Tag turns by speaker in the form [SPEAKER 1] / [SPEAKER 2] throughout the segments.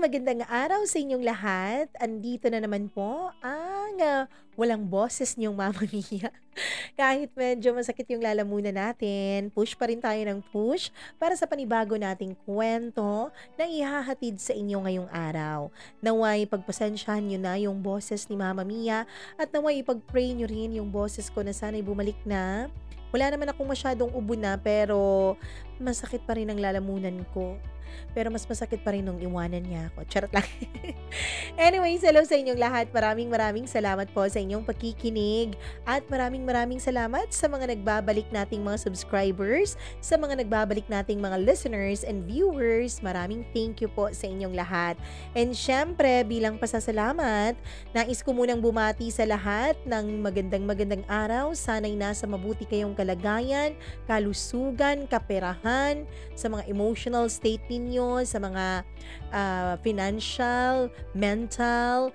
[SPEAKER 1] magandang araw sa inyong lahat. Andito na naman po ang walang boses niyong Mama Mia. Kahit medyo masakit yung lalamunan natin, push pa rin tayo ng push para sa panibago nating kwento na ihahatid sa inyo ngayong araw. Naway pagpasensyahan niyo na yung boses ni Mama Mia at naway ipag-pray niyo rin yung boses ko na sana'y bumalik na. Wala naman akong masyadong ubo na pero masakit pa rin ang lalamunan ko. Pero mas masakit pa rin nung iwanan niya ako. Charot lang. Anyways, hello sa inyong lahat. Maraming salamat po sa inyong pakikinig. At maraming salamat sa mga nagbabalik nating mga subscribers, sa mga nagbabalik nating mga listeners and viewers. Maraming thank you po sa inyong lahat. And syempre, bilang pasasalamat, nais ko munang bumati sa lahat ng magandang araw. Sana'y nasa mabuti kayong kalagayan, kalusugan, kaperahan, sa mga emotional state ninyo, sa mga financial, mental,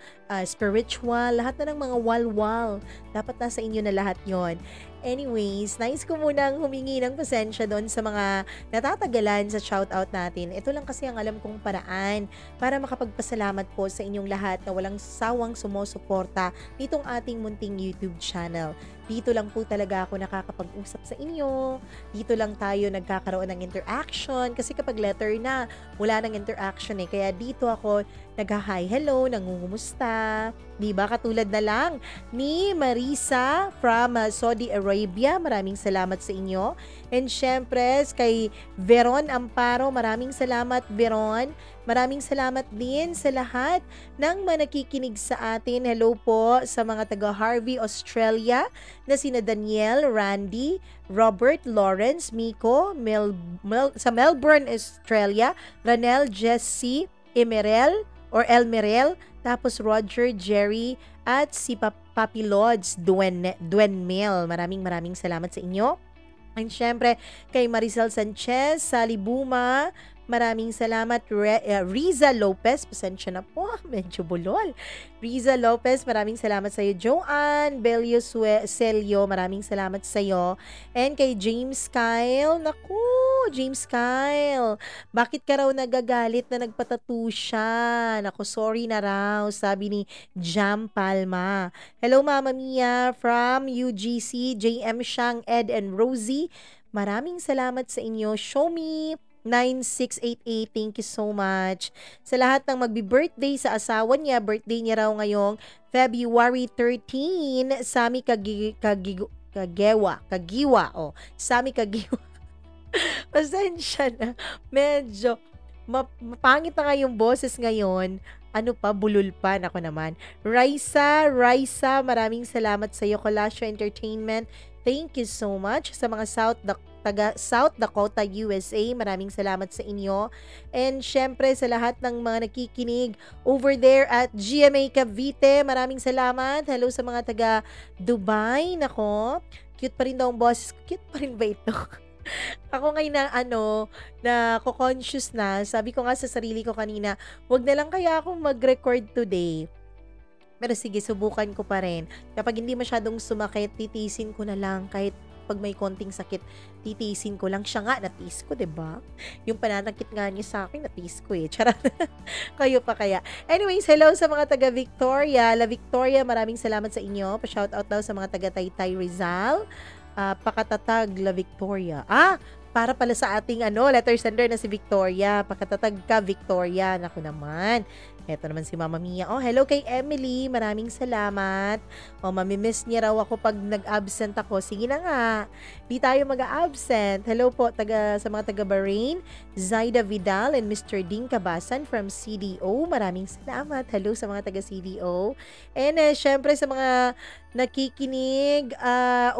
[SPEAKER 1] spiritual, lahat na ng mga walwal. Dapat nasa inyo na lahat yon. Anyways, nais ko munang humingi ng pasensya doon sa mga natatagalan sa shoutout natin. Ito lang kasi ang alam kong paraan para makapagpasalamat po sa inyong lahat na walang sawang sumusuporta nitong ating munting YouTube channel. Dito lang po talaga ako nakakapag-usap sa inyo. Dito lang tayo nagkakaroon ng interaction. Kasi kapag letter na, wala nang interaction eh. Kaya dito ako nag-hi, hello, nangungumusta. Diba? Katulad na lang ni Marisa from Saudi Arabia. Maraming salamat sa inyo. And syempre, kay Veron Amparo, maraming salamat Veron. Maraming salamat din sa lahat ng nakikinig sa atin. Hello po sa mga taga Harvey, Australia na sina Daniel, Randy, Robert, Lawrence, Miko, sa Melbourne, Australia, Ranel, Jessie, Emerel or Elmerel, tapos Roger, Jerry, at si Papi Lods, Duenmel. Maraming salamat sa inyo. And syempre, kay Maricel Sanchez, Sally Buma, maraming salamat. Riza Lopez, pasensya na po, medyo bulol. Riza Lopez, maraming salamat sa iyo. Joanne Belio Celio, maraming salamat sa iyo. And kay James Kyle, naku, James Kyle, bakit ka raw nagagalit na nagpatattoo siya? Naku, sorry na raw, sabi ni Jam Palma. Hello Mama Mia from UGC, JM Shang, Ed and Rosie. Maraming salamat sa inyo. Show me 9688, thank you so much. Sa lahat ng magbi-birthday sa asawa niya, birthday niya raw ngayong February 13, Sami Kagiwa, Sami Kagiwa. Pasensya na, medyo mapangit na nga yung boses ngayon. Ano pa, bulol pa, nako naman. Raisa, maraming salamat sa iyo. Colasio Entertainment, thank you so much. Sa mga taga South Dakota, USA, maraming salamat sa inyo. And syempre sa lahat ng mga nakikinig over there at GMA Cavite, maraming salamat. Hello sa mga taga Dubai, nako, cute pa rin daw ang boses. Cute pa rin ba ito? Ako ngayon na conscious na, sabi ko nga sa sarili ko kanina, wag na lang kaya akong mag-record today. Pero sige, subukan ko pa rin. Kapag hindi masyadong sumakit, titisin ko na lang. Kahit pag may konting sakit, titisin ko lang. Siya nga, natiis ko, diba? Yung pananakit nga niya sa akin, natiis ko eh. Charot. Kayo pa kaya. Anyways, hello sa mga taga Victoria. La Victoria, maraming salamat sa inyo. Pa-shoutout daw sa mga taga Taytay Rizal. Pakatatag La Victoria. Para pala sa ating letter sender na si Victoria. Pakatatag ka, Victoria. Naku naman. Eto naman si Mama Mia. Oh, hello kay Emily. Maraming salamat. Oh, mamimiss niya raw ako pag nag-absent ako. Sige na nga. Di tayo mag-absent. Hello po sa mga taga Bahrain. Zaida Vidal and Mr. Ding Kabasan from CDO. Maraming salamat. Hello sa mga taga CDO. And syempre sa mga nakikinig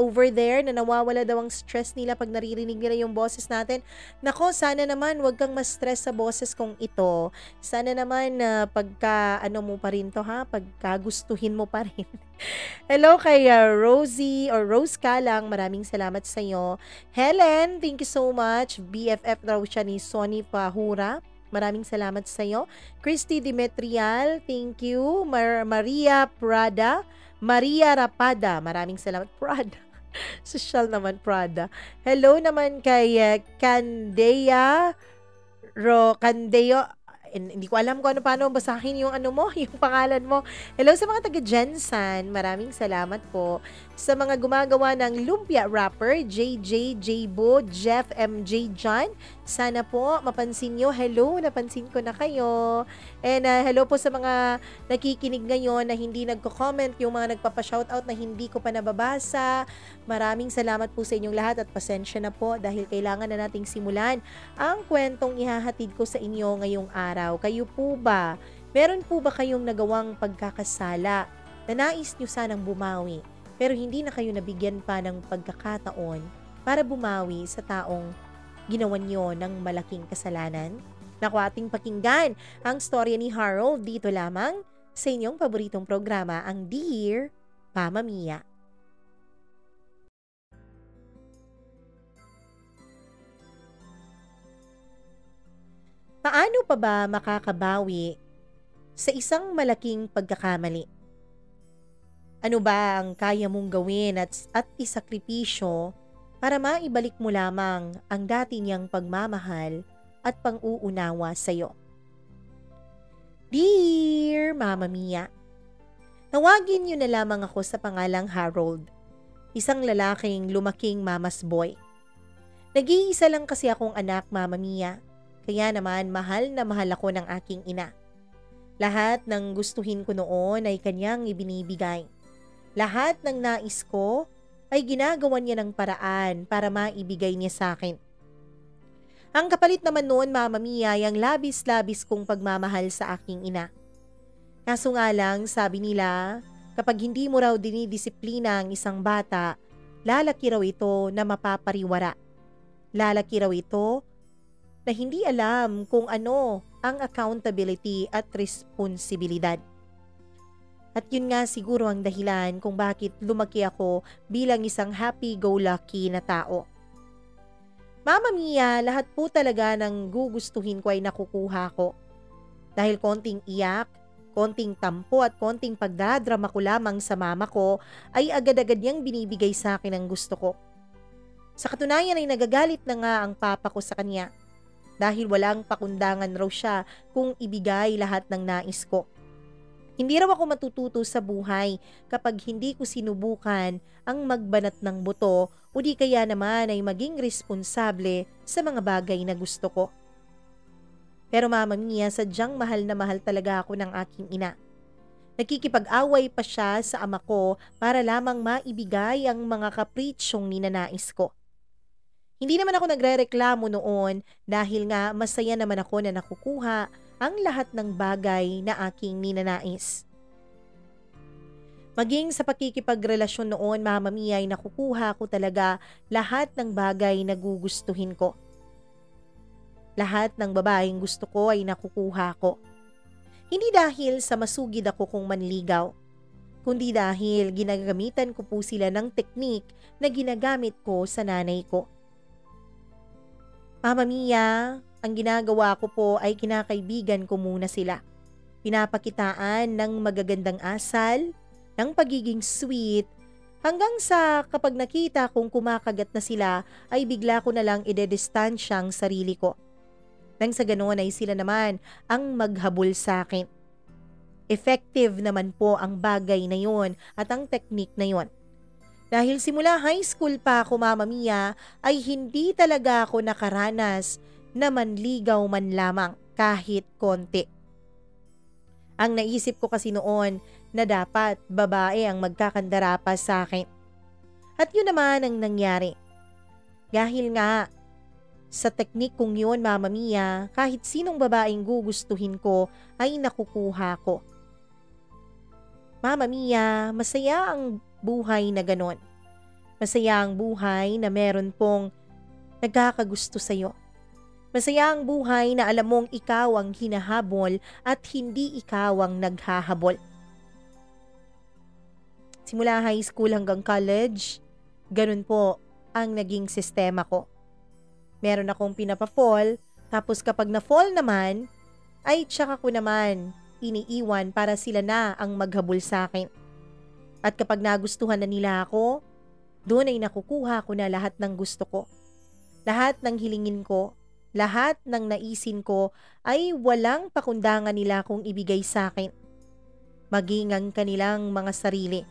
[SPEAKER 1] over there na nawawala daw ang stress nila pag naririnig nila yung boses natin. Nako, sana naman wag kang ma-stress sa boses kong ito. Sana naman pagka mo pa rin to ha, pagka gustuhin mo pa rin. Hello kay Rosie or Rose Kalang, maraming salamat sa iyo. Helen, thank you so much. BFF raw siya ni Sonny Pahura. Maraming salamat sa iyo. Christy Demetrial, thank you. Maria Rapada, maraming salamat. Prada. Social naman, Prada. Hello naman kay Candeo Hindi ko alam kung paano basahin yung ano mo, yung pangalan mo. Hello sa mga taga Jensan, maraming salamat po. Sa mga gumagawa ng lumpia wrapper, JJ, Jbo, Jeff, MJ, John, sana po mapansin nyo. Hello, napansin ko na kayo. And hello po sa mga nakikinig ngayon na hindi nagko-comment, yung mga nagpapa-shoutout na hindi ko pa nababasa. Maraming salamat po sa inyong lahat at pasensya na po dahil kailangan na nating simulan ang kwentong ihahatid ko sa inyo ngayong araw. Kayo po ba? Meron po ba kayong nagawang pagkakasala na nais nyo sanang bumawi pero hindi na kayo nabigyan pa ng pagkakataon para bumawi sa taong ginawan nyo ng malaking kasalanan? Naku, ating pakinggan ang storya ni Harold dito lamang sa inyong paboritong programa, ang Dear Mama Mia. Paano pa ba makakabawi sa isang malaking pagkakamali? Ano ba ang kaya mong gawin at isakripisyo para maibalik mo lamang ang dati niyang pagmamahal at pang-uunawa sa iyo? Dear Mama Mia, tawagin niyo na lamang ako sa pangalang Harold, isang lalaking lumaking mama's boy. Nag-iisa lang kasi akong anak, Mama Mia. Kaya naman mahal na mahal ako ng aking ina. Lahat ng gustuhin ko noon ay kanyang ibinibigay. Lahat ng nais ko ay ginagawa niya ng paraan para maibigay niya sa akin. Ang kapalit naman noon, Mama Mia, ay ang labis-labis kong pagmamahal sa aking ina. Kaso nga lang, sabi nila, kapag hindi mo raw dinidisiplina ang isang bata, lalaki raw ito na mapapariwara. Lalaki raw ito na hindi alam kung ano ang accountability at responsibilidad. At yun nga siguro ang dahilan kung bakit lumaki ako bilang isang happy-go-lucky na tao. Mama Mia, lahat po talaga ng gugustuhin ko ay nakukuha ko. Dahil konting iyak, konting tampo at konting pagdadrama ko lamang sa mama ko ay agad-agad niyang binibigay sa akin ang gusto ko. Sa katunayan ay nagagalit na nga ang papa ko sa kanya. Dahil walang pakundangan raw siya kung ibigay lahat ng nais ko. Hindi raw ako matututo sa buhay kapag hindi ko sinubukan ang magbanat ng buto o di kaya naman ay maging responsable sa mga bagay na gusto ko. Pero Mama Mia, sadyang mahal na mahal talaga ako ng aking ina. Nakikipag-away pa siya sa ama ko para lamang maibigay ang mga kapritsyong ninanais ko. Hindi naman ako nagrereklamo noon dahil nga masaya naman ako na nakukuha ang lahat ng bagay na aking ninanais. Maging sa pakikipagrelasyon noon, Mama Mia, ay nakukuha ko talaga lahat ng bagay na gugustuhin ko. Lahat ng babaeng gusto ko ay nakukuha ko. Hindi dahil sa masugid ako kung manligaw, kundi dahil ginagamitan ko po sila ng teknik na ginagamit ko sa nanay ko. Mama Mia, ang ginagawa ko po ay kinakaibigan ko muna sila. Pinapakitaan ng magagandang asal, ng pagiging sweet, hanggang sa kapag nakita kong kumakagat na sila ay bigla ko na lang idedistansya ang sarili ko. Nang sa ganoon ay sila naman ang maghabol sa akin. Effective naman po ang bagay na yon at ang teknik na yon. Dahil simula high school pa ako, Mama Mia, ay hindi talaga ako nakaranas na manligaw man lamang kahit konti. Ang naisip ko kasi noon na dapat babae ang magkakandara pa sa akin. At yun naman ang nangyari. Dahil nga sa teknik kong yun, Mama Mia, kahit sinong babaeng gugustuhin ko ay nakukuha ko. Mama Mia, masaya ang buhay na ganon. Masaya ang buhay na meron pong nagkakagusto sa'yo. Masaya ang buhay na alam mong ikaw ang hinahabol at hindi ikaw ang naghahabol. Simula high school hanggang college, ganun po ang naging sistema ko. Meron akong pinapa-fall, tapos kapag na-fall naman, ay tsaka ko naman iniiwan para sila na ang maghabol sa akin. At kapag nagustuhan na nila ako, doon ay nakukuha ko na lahat ng gusto ko. Lahat ng hilingin ko, Lahat ng naisin ko ay walang pakundangan nila kung ibigay sa akin, maging ang kanilang mga sarili.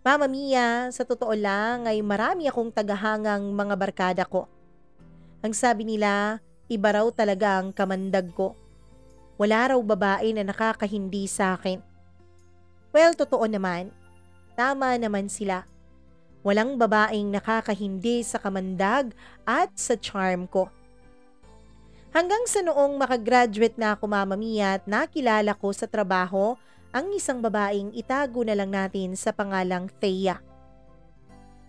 [SPEAKER 1] Mama Mia, sa totoo lang ay marami akong tagahangang mga barkada ko. Ang sabi nila, iba raw talaga ang kamandag ko. Wala raw babae na nakakahindi sa akin. Well, totoo naman. Tama naman sila. Walang babaeng nakakahindi sa kamandag at sa charm ko. Hanggang sa noong makagraduate na ako, Mama Mia, at nakilala ko sa trabaho ang isang babaeng itago na lang natin sa pangalang Thea.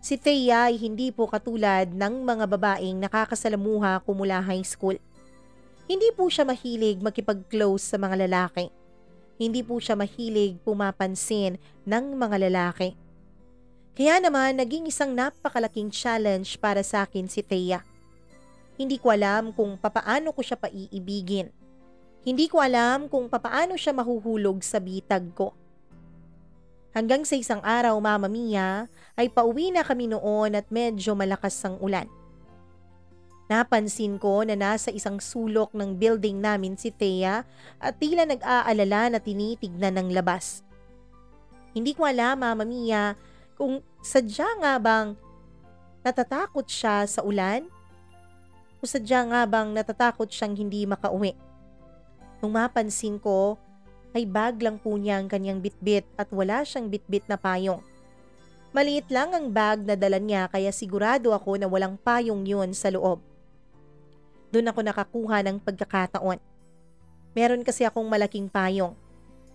[SPEAKER 1] Si Thea ay hindi po katulad ng mga babaeng nakakasalamuha ko mula high school. Hindi po siya mahilig makipag-close sa mga lalaki. Hindi po siya mahilig pumapansin ng mga lalaki. Kaya naman naging isang napakalaking challenge para sa akin si Thea. Hindi ko alam kung papaano ko siya paiibigin. Hindi ko alam kung papaano siya mahuhulog sa bitag ko. Hanggang sa isang araw, Mama Mia, ay pauwi na kami noon at medyo malakas ang ulan. Napansin ko na nasa isang sulok ng building namin si Thea at tila nag-aalala na tinitignan ng labas. Hindi ko alam, Mama Mia, kung sadya nga bang natatakot siya sa ulan o sadya nga bang natatakot siyang hindi makauwi. Nung mapansin ko, ay bag lang po niya ang kanyang bitbit at wala siyang bitbit na payong. Maliit lang ang bag na dala niya kaya sigurado ako na walang payong yun sa loob. Doon ako nakakuha ng pagkakataon. Meron kasi akong malaking payong.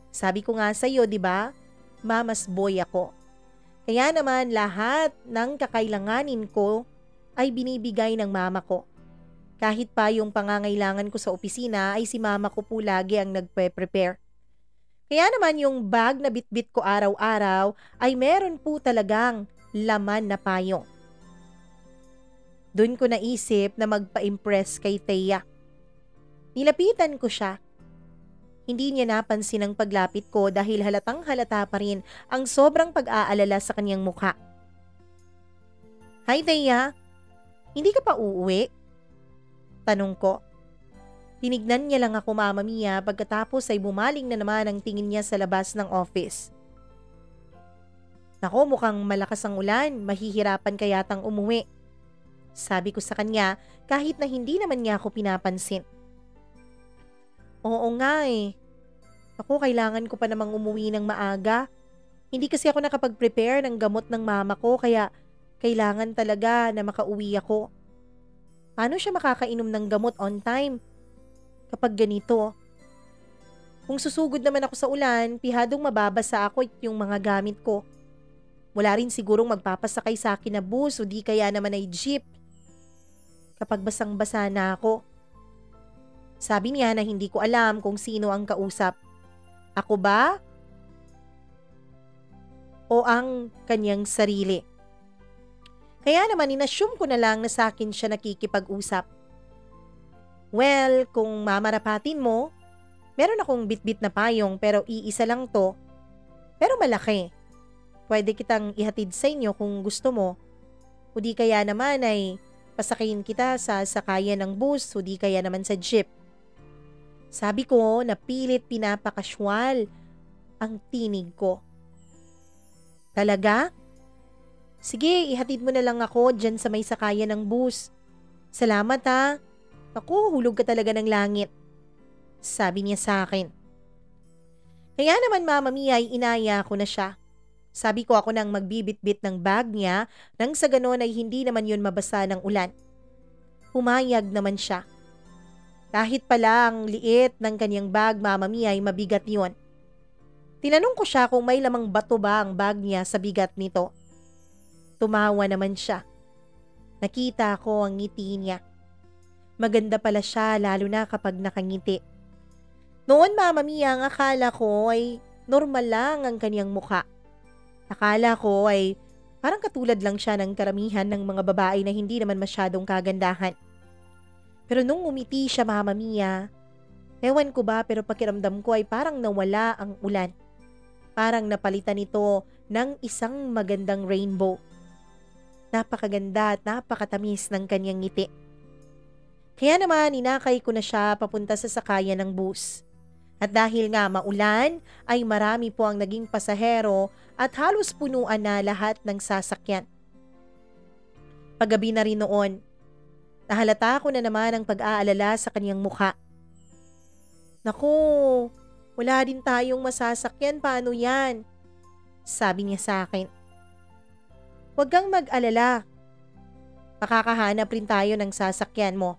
[SPEAKER 1] Sabi ko nga sa iyo, di ba? Mama's boy ako. Kaya naman lahat ng kakailanganin ko ay binibigay ng mama ko. Kahit pa yung pangangailangan ko sa opisina ay si mama ko po lagi ang nagpe-prepare. Kaya naman yung bag na bitbit ko araw-araw ay meron po talagang laman na payong. Doon ko naisip na magpa-impress kay Thea. Nilapitan ko siya. Hindi niya napansin ang paglapit ko dahil halatang halata pa rin ang sobrang pag-aalala sa kanyang mukha. Hi Thea, hindi ka pa uuwi? Tanong ko. Tinignan niya lang ako, Mama Mia, pagkatapos ay bumaling na naman ang tingin niya sa labas ng office. Nako, mukhang malakas ang ulan, mahihirapan ka yatang umuwi. Sabi ko sa kanya kahit na hindi naman niya ako pinapansin. Oo nga eh. Ako, kailangan ko pa namang umuwi ng maaga. Hindi kasi ako nakapag-prepare ng gamot ng mama ko kaya kailangan talaga na makauwi ako. Paano siya makakainom ng gamot on time kapag ganito? Kung susugod naman ako sa ulan, pihadong mababasa ako at yung mga gamit ko. Wala rin sigurong magpapasakay sa akin na bus o di kaya naman ay jeep. Kapag basang-basa na ako. Sabi niya na hindi ko alam kung sino ang kausap. Ako ba? O ang kanyang sarili? Kaya naman inassume ko na lang na sa akin siya nakikipag-usap. Well, kung mamarapatin mo, meron akong bitbit na payong pero iisa lang to. Pero malaki. Pwede kitang ihatid sa inyo kung gusto mo. O di kaya naman ay pasakayin kita sa sakayan ng bus o di kaya naman sa jeep. Sabi ko na pilit pinapakasywal ang tinig ko. Talaga? Sige, ihatid mo na lang ako dyan sa may sakayan ng bus. Salamat ha. Ako, hulog ka talaga ng langit. Sabi niya sa akin. Kaya naman Mama Mia ay inaya ko na siya. Sabi ko ako nang magbibitbit ng bag niya nang sa ganon ay hindi naman yun mabasa ng ulan. Pumayag naman siya. Kahit pala ang liit ng kanyang bag, Mama Mia, ay mabigat yun. Tinanong ko siya kung may lamang bato ba ang bag niya sa bigat nito. Tumawa naman siya. Nakita ko ang ngiti niya. Maganda pala siya lalo na kapag nakangiti. Noon, Mama Mia, ang akala ko ay normal lang ang kanyang mukha. Akala ko ay parang katulad lang siya ng karamihan ng mga babae na hindi naman masyadong kagandahan. Pero nung umiti siya, Mama Mia, ewan ko ba pero pakiramdam ko ay parang nawala ang ulan. Parang napalitan ito ng isang magandang rainbow. Napakaganda at napakatamis ng kanyang ngiti. Kaya naman inakay ko na siya papunta sa sakayan ng bus. At dahil nga maulan, ay marami po ang naging pasahero at halos punuan na lahat ng sasakyan. Paggabi na rin noon, nahalata ko na naman ang pag-aalala sa kanyang mukha. Naku, wala din tayong masasakyan, paano yan? Sabi niya sa akin. Huwag kang mag-alala. Makakahanap rin tayo ng sasakyan mo.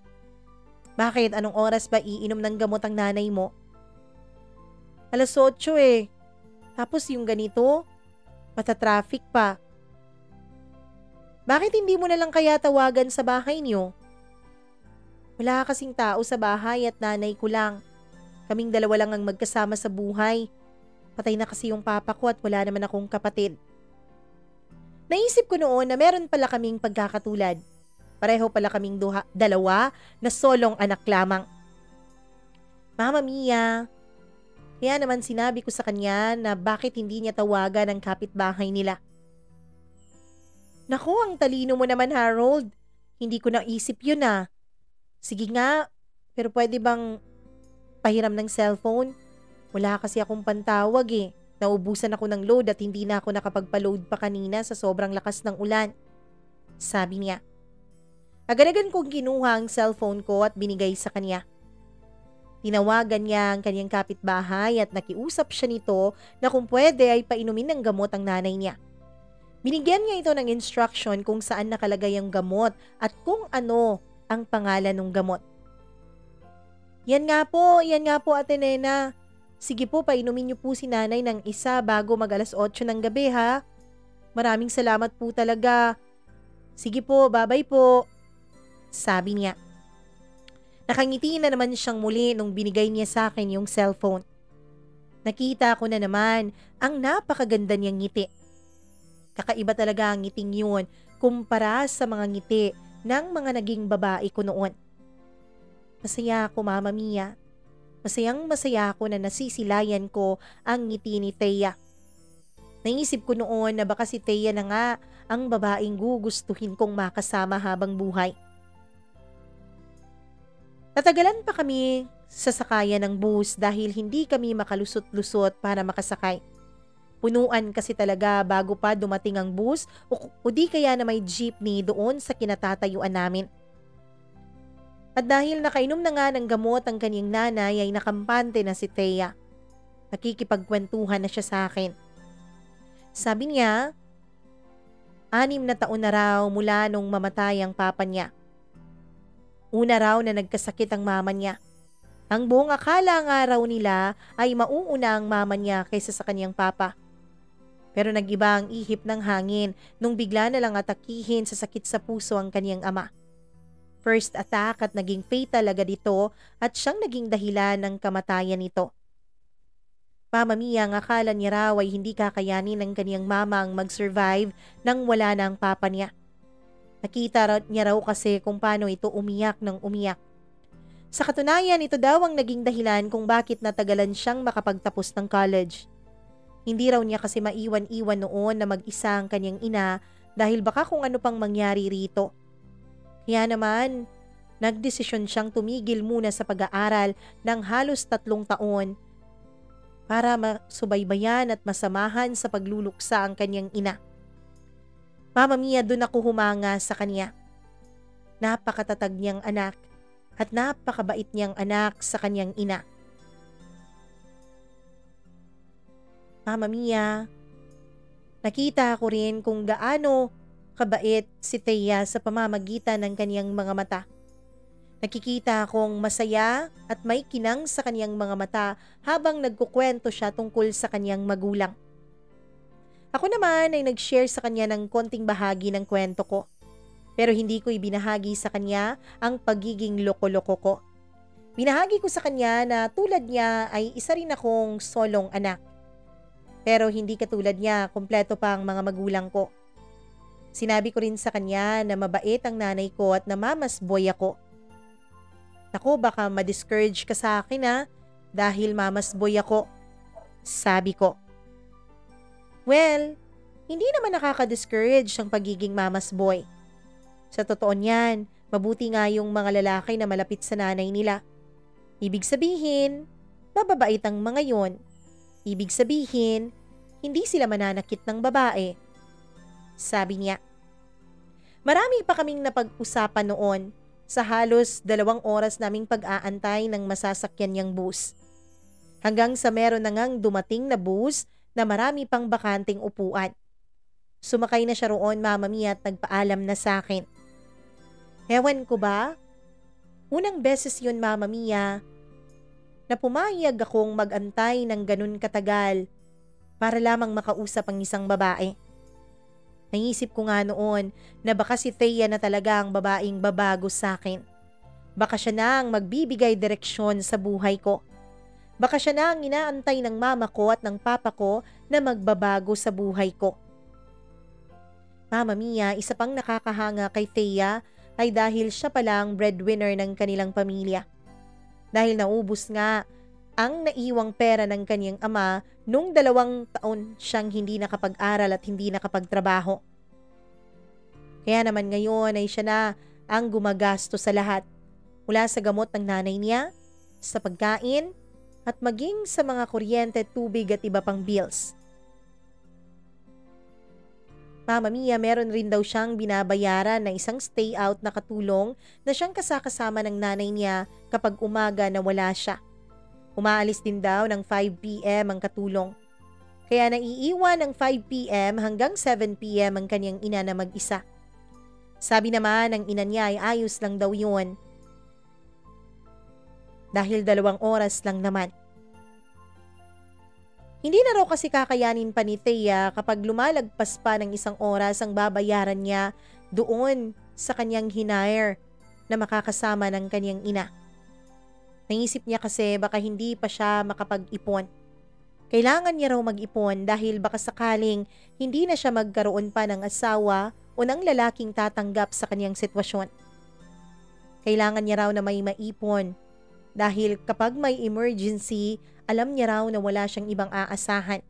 [SPEAKER 1] Bakit? Anong oras ba iinom ng gamot ang nanay mo? 8:00 eh. Tapos yung ganito, matatraffic pa. Bakit hindi mo na lang kaya tawagan sa bahay niyo? Wala kasing tao sa bahay at nanay ko lang. Kaming dalawa lang ang magkasama sa buhay. Patay na kasi yung papa ko at wala naman akong kapatid. Naisip ko noon na meron pala kaming pagkakatulad. Pareho pala kaming dalawa na solong anak lamang. Mama Mia, kaya naman sinabi ko sa kanya na bakit hindi niya tawagan ang kapitbahay nila. Naku, ang talino mo naman, Harold. Hindi ko naisip yun ah. Sige nga, pero pwede bang pahiram ng cellphone? Wala kasi akong pantawag eh. Naubusan ako ng load at hindi na ako nakapagpa-load pa kanina sa sobrang lakas ng ulan. Sabi niya. Agad-agad kong kinuha ang cellphone ko at binigay sa kanya. Tinawagan niya ang kanyang kapitbahay at nakiusap siya nito na kung pwede ay painumin ng gamot ang nanay niya. Binigyan niya ito ng instruction kung saan nakalagay ang gamot at kung ano ang pangalan ng gamot. Yan nga po Ate Nena. Sige po, painumin niyo po si nanay ng isa bago mag 8:00 ng gabi ha. Maraming salamat po talaga. Sige po, bye-bye po. Sabi niya. Nakangiti na naman siyang muli nung binigay niya sa akin yung cellphone. Nakita ko na naman ang napakaganda niyang ngiti. Kakaiba talaga ang ngiting yun kumpara sa mga ngiti ng mga naging babae ko noon. Masaya ako, Mama Mia. Masayang masaya ako na nasisilayan ko ang ngiti ni Thea. Naisip ko noon na baka si Thea na nga ang babaeng gugustuhin kong makasama habang buhay. Natagalan pa kami sa sakayan ng bus dahil hindi kami makalusot-lusot para makasakay. Punuan kasi talaga bago pa dumating ang bus o di kaya na may jeepney doon sa kinatatayuan namin. At dahil nakainom na nga ng gamot ang kanyang nanay ay nakampante na si Thea. Nakikipagkwentuhan na siya sa akin. Sabi niya, 6 na taon na raw mula nung mamatay ang papa niya. Una raw na nagkasakit ang mama niya. Ang buong akala nga raw nila ay mauuna ang mama niya kaysa sa kanyang papa. Pero nag-iba ang ihip ng hangin nung bigla na lang atakihin sa sakit sa puso ang kanyang ama. First attack at naging fatal agad ito at siyang naging dahilan ng kamatayan nito. Mama Mia, ang akala niya raw ay hindi kakayanin ng kanyang mama ang mag-survive nang wala na ang papa niya. Nakita niya raw kasi kung paano ito umiyak ng umiyak. Sa katunayan, ito daw ang naging dahilan kung bakit natagalan siyang makapagtapos ng college. Hindi raw niya kasi maiwan-iwan noon na mag-isa ang kanyang ina dahil baka kung ano pang mangyari rito. Kaya naman, nagdesisyon siyang tumigil muna sa pag-aaral ng halos 3 taon para masubaybayan at masamahan sa pagluluksa ang kanyang ina. Mama Mia, doon ako humanga sa kanya. Napakatatag niyang anak at napakabait niyang anak sa kanyang ina. Mama Mia, nakita ko rin kung gaano kabait si Thea sa pamamagitan ng kanyang mga mata. Nakikita akong masaya at may kinang sa kanyang mga mata habang nagkukwento siya tungkol sa kanyang magulang. Ako naman ay nag-share sa kanya ng konting bahagi ng kwento ko. Pero hindi ko ibinahagi sa kanya ang pagiging loko-loko ko. Binahagi ko sa kanya na tulad niya ay isa rin akong solong anak. Pero hindi katulad niya, kumpleto pa ang mga magulang ko. Sinabi ko rin sa kanya na mabait ang nanay ko at namamasboy ako. Naku, baka ma-discourage ka sa akin ha, dahil mamasboy ako. Sabi ko. Well, hindi naman nakaka-discourage ang pagiging mamas boy. Sa totoo niyan, Mabuti nga yung mga lalaki na malapit sa nanay nila. Ibig sabihin, mababait ang mga yon. Ibig sabihin, hindi sila mananakit ng babae. Sabi niya. Marami pa kaming napag-usapan noon sa halos 2 oras naming pag-aantay ng masasakyan niyang bus. Hanggang sa meron na ngang dumating na bus na marami pang bakanting upuan. Sumakay na siya roon, Mama Mia, at nagpaalam na sa akin. Ewan ko ba? Unang beses yun, Mama Mia, na pumayag akong mag-antay ng ganun katagal para lamang makausap ang isang babae. Naisip ko nga noon na baka si Thea na talaga ang babaeng babago sa akin. Baka siya na ang magbibigay direksyon sa buhay ko. Baka siya na ang inaantay ng mama ko at ng papa ko na magbabago sa buhay ko. Mama Mia, isa pang nakakahanga kay Thea ay dahil siya pala ang breadwinner ng kanilang pamilya. Dahil naubos nga ang naiwang pera ng kanyang ama nung 2 taon siyang hindi nakapag-aral at hindi nakapagtrabaho. Kaya naman ngayon ay siya na ang gumagasto sa lahat, mula sa gamot ng nanay niya, sa pagkain, at maging sa mga kuryente, tubig at iba pang bills. Mama Mia, meron rin daw siyang binabayaran na isang stay out na katulong na siyang kasakasama ng nanay niya kapag umaga na wala siya. Umaalis din daw ng 5 p.m. ang katulong. Kaya naiiwan ng 5 p.m. hanggang 7 p.m. ang kanyang ina na mag-isa. Sabi naman ng ina niya ay ayos lang daw yun. Dahil 2 oras lang naman. Hindi na raw kasi kakayanin pa ni Thea kapag lumalagpas pa ng 1 oras ang babayaran niya doon sa kanyang hinire na makakasama ng kanyang ina. Naisip niya kasi baka hindi pa siya makapag-ipon. Kailangan niya raw mag-ipon dahil baka sakaling hindi na siya magkaroon pa ng asawa o ng lalaking tatanggap sa kanyang sitwasyon. Kailangan niya raw na may maipon dahil kapag may emergency, alam niya raw na wala siyang ibang aasahan.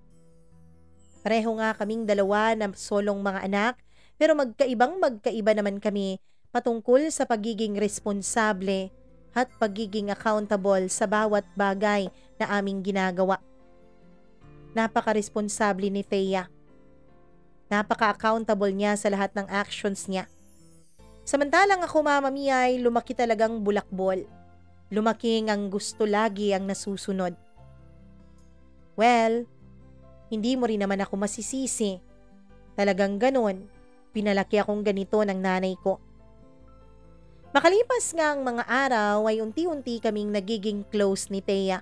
[SPEAKER 1] Pareho nga kaming 2 na solong mga anak, pero magkaiba naman kami patungkol sa pagiging responsable at pagiging accountable sa bawat bagay na aming ginagawa. Napaka-responsable ni Thea. Napaka-accountable niya sa lahat ng actions niya. Samantalang ako, Mama Mia, ay lumaki talagang bulakbol. Lumaking ang gusto lagi ang nasusunod. Well, hindi mo rin naman ako masisisi. Talagang ganon, pinalaki akong ganito ng nanay ko. Makalipas nga ang mga araw ay unti-unti kaming nagiging close ni Thea.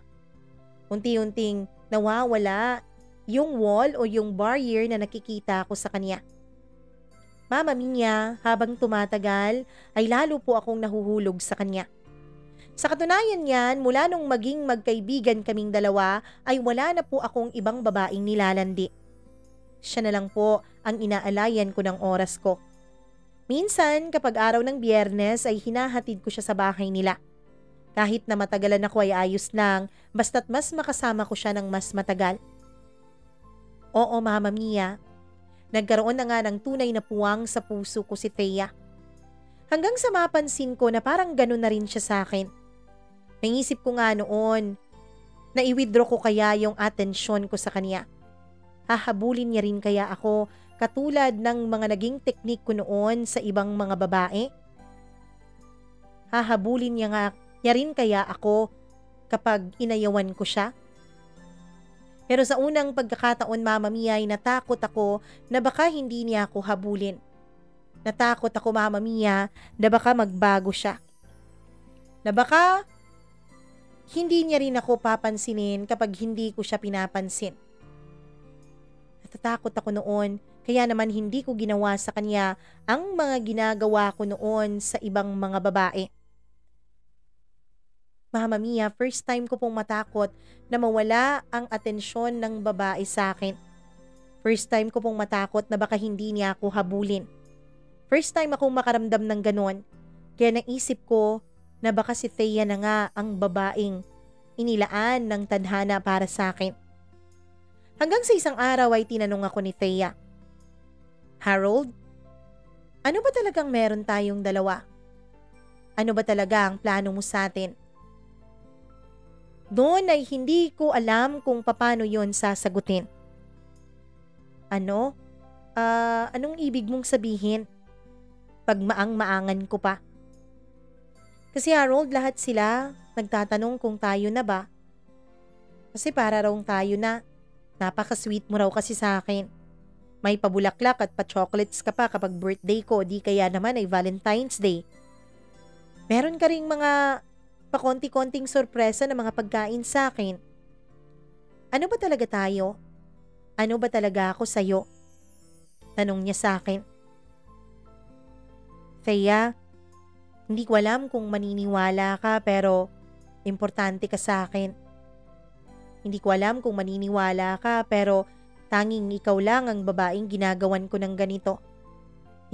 [SPEAKER 1] Unti-unting nawawala yung wall o yung barrier na nakikita ko sa kanya. Mama Mia, habang tumatagal ay lalo po akong nahuhulog sa kanya. Sa katunayan niyan, mula nung maging magkaibigan kaming 2 ay wala na po akong ibang babaeng nilalandi. Siya na lang po ang inaalayan ko ng oras ko. Minsan, kapag araw ng Biyernes ay hinahatid ko siya sa bahay nila. Kahit na matagalan ako ay ayos lang, basta't mas makasama ko siya ng mas matagal. Oo, Mama Mia, nagkaroon na nga ng tunay na puwang sa puso ko si Thea. Hanggang sa mapansin ko na parang ganun na rin siya sa akin. Naisip ko nga noon na i-withdraw ko kaya yung atensyon ko sa kanya. Hahabulin niya rin kaya ako katulad ng mga naging teknik ko noon sa ibang mga babae? Hahabulin niya rin kaya ako kapag inayawan ko siya? Pero sa unang pagkakataon, Mama Mia, ay natakot ako na baka hindi niya ako habulin. Natakot ako, Mama Mia, na baka magbago siya. Na baka hindi niya rin ako papansinin kapag hindi ko siya pinapansin. Natatakot ako noon, kaya naman hindi ko ginawa sa kanya ang mga ginagawa ko noon sa ibang mga babae. Mama Mia, first time ko pong matakot na mawala ang atensyon ng babae sa akin. First time ko pong matakot na baka hindi niya ako habulin. First time akong makaramdam ng ganon, kaya naisip ko na baka si Thea na nga ang babaeng inilaan ng tadhana para sa akin. Hanggang sa isang araw ay tinanong ako ni Thea, Harold, ano ba talagang meron tayong 2? Ano ba talaga ang plano mo sa atin? Doon ay hindi ko alam kung paano yon sasagutin. Ano? Anong ibig mong sabihin? Pagmaang-maangan ko pa. Kasi Harold, lahat sila nagtatanong kung tayo na ba. Kasi para raw tayo na. Napaka-sweet mo raw kasi sa akin. May pabulaklak at pa-chocolates ka pa kapag birthday ko, di kaya naman ay Valentine's Day. Meron ka ring mga pakonti-konting sorpresa na mga pagkain sa akin. Ano ba talaga tayo? Ano ba talaga ako sa'yo? Tanong niya sa akin. Thea, hindi ko alam kung maniniwala ka pero importante ka sa akin. Hindi ko alam kung maniniwala ka pero tanging ikaw lang ang babaeng ginagawan ko ng ganito.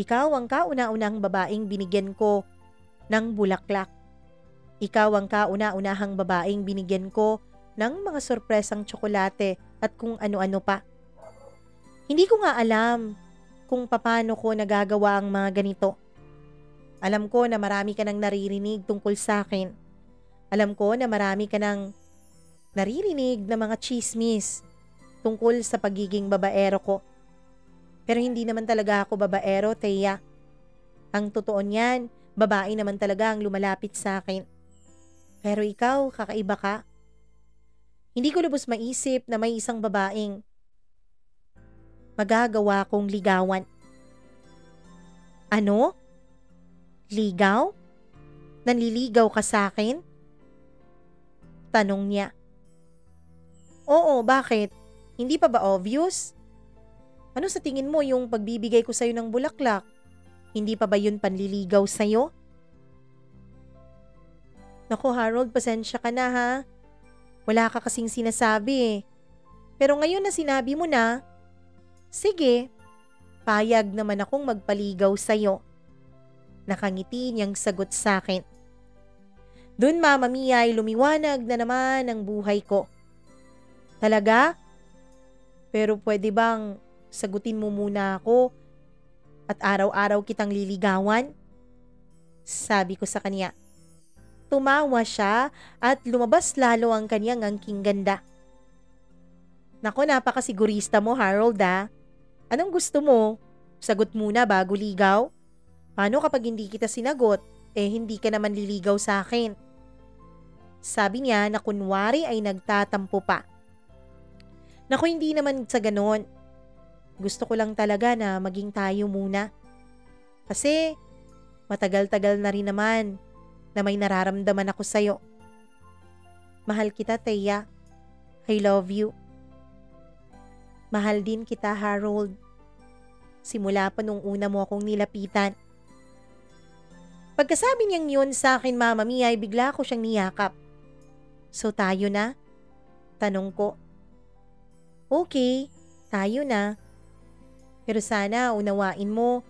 [SPEAKER 1] Ikaw ang kauna-unahang babaeng binigyan ko ng bulaklak. Ikaw ang kauna-unahang babaeng binigyan ko ng mga sorpresang tsokolate at kung ano-ano pa. Hindi ko nga alam kung paano ko nagagawa ang mga ganito. Alam ko na marami ka nang naririnig tungkol sa akin. Alam ko na marami ka nang naririnig na mga chismis tungkol sa pagiging babaero ko. Pero hindi naman talaga ako babaero, Thea. Ang totoo niyan, babae naman talaga ang lumalapit sa akin. Pero ikaw, kakaiba ka. Hindi ko lubos maisip na may isang babaeng magagawa kong ligawan. Ano? Ligaw? Nanliligaw ka sa akin? Tanong niya. Oo, bakit? Hindi pa ba obvious? Ano sa tingin mo yung pagbibigay ko sa'yo ng bulaklak? Hindi pa ba yun panliligaw sa'yo? Naku Harold, pasensya ka na ha. Wala ka kasing sinasabi eh. Pero ngayon na sinabi mo na, sige, payag naman akong magpaligaw sa'yo. Nakangiti niyang sagot sa akin. Doon Mama Mia ay lumiwanag na naman ang buhay ko. Talaga? Pero pwede bang sagutin mo muna ako at araw-araw kitang liligawan? Sabi ko sa kanya. Tumawa siya at lumabas lalo ang kanyang angking ganda. Nako, napakasigurista mo Harold ah. Anong gusto mo? Sagot muna bago ligaw? Paano kapag hindi kita sinagot? Hindi ka naman liligaw sa akin. Sabi niya na kunwari ay nagtatampo pa. Naku, hindi naman sa ganon. Gusto ko lang talaga na maging tayo muna. Kasi matagal-tagal na rin naman na may nararamdaman ako sa'yo. Mahal kita, Thea. I love you. Mahal din kita, Harold. Simula pa nung una mo akong nilapitan. Pagkasabi niyang yun sa akin, Mama Mia, ay bigla ko siyang niyakap. So tayo na? Tanong ko. Okay, tayo na. Pero sana unawain mo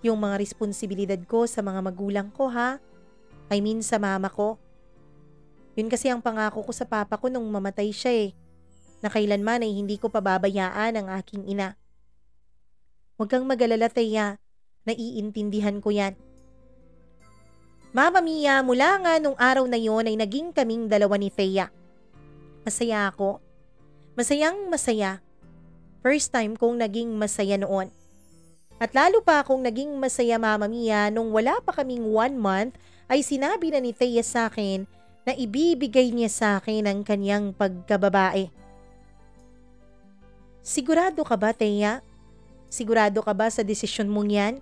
[SPEAKER 1] yung mga responsibilidad ko sa mga magulang ko ha. I mean sa mama ko. Yun kasi ang pangako ko sa papa ko nung mamatay siya eh. Na kailanman ay hindi ko pababayaan ang aking ina. Huwag kang mag-alala, Thea. Naiintindihan ko yan. Mama Mia, mula nga nung araw na yon ay naging kaming dalawa ni Thea. Masaya ako. Masayang masaya. First time kong naging masaya noon. At lalo pa akong naging masaya, Mama Mia, nung wala pa kaming 1 month ay sinabi na ni Thea sa akin na ibibigay niya sa akin ang kanyang pagkababae. Sigurado ka ba, Thea? Sigurado ka ba sa desisyon mong yan?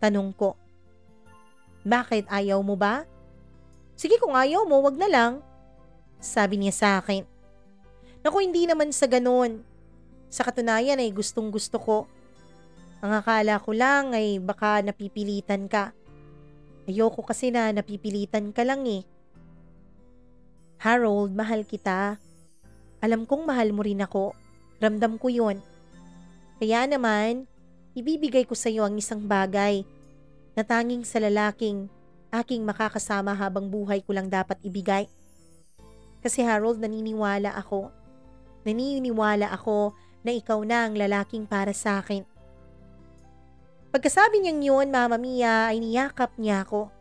[SPEAKER 1] Tanong ko. Bakit, ayaw mo ba? Sige, kung ayaw mo, wag na lang. Sabi niya sa akin. Naku, hindi naman sa ganon. Sa katunayan ay gustong gusto ko. Ang akala ko lang ay baka napipilitan ka. Ayoko kasi na napipilitan ka lang eh. Harold, mahal kita. Alam kong mahal mo rin ako. Ramdam ko yun. Kaya naman, ibibigay ko sa iyo ang isang bagay na tanging sa lalaking aking makakasama habang buhay ko lang dapat ibigay. Kasi Harold, naniniwala ako na ikaw na ang lalaking para sa akin. Pagkasabi niyang yun, Mama Mia, ay niyakap niya ako.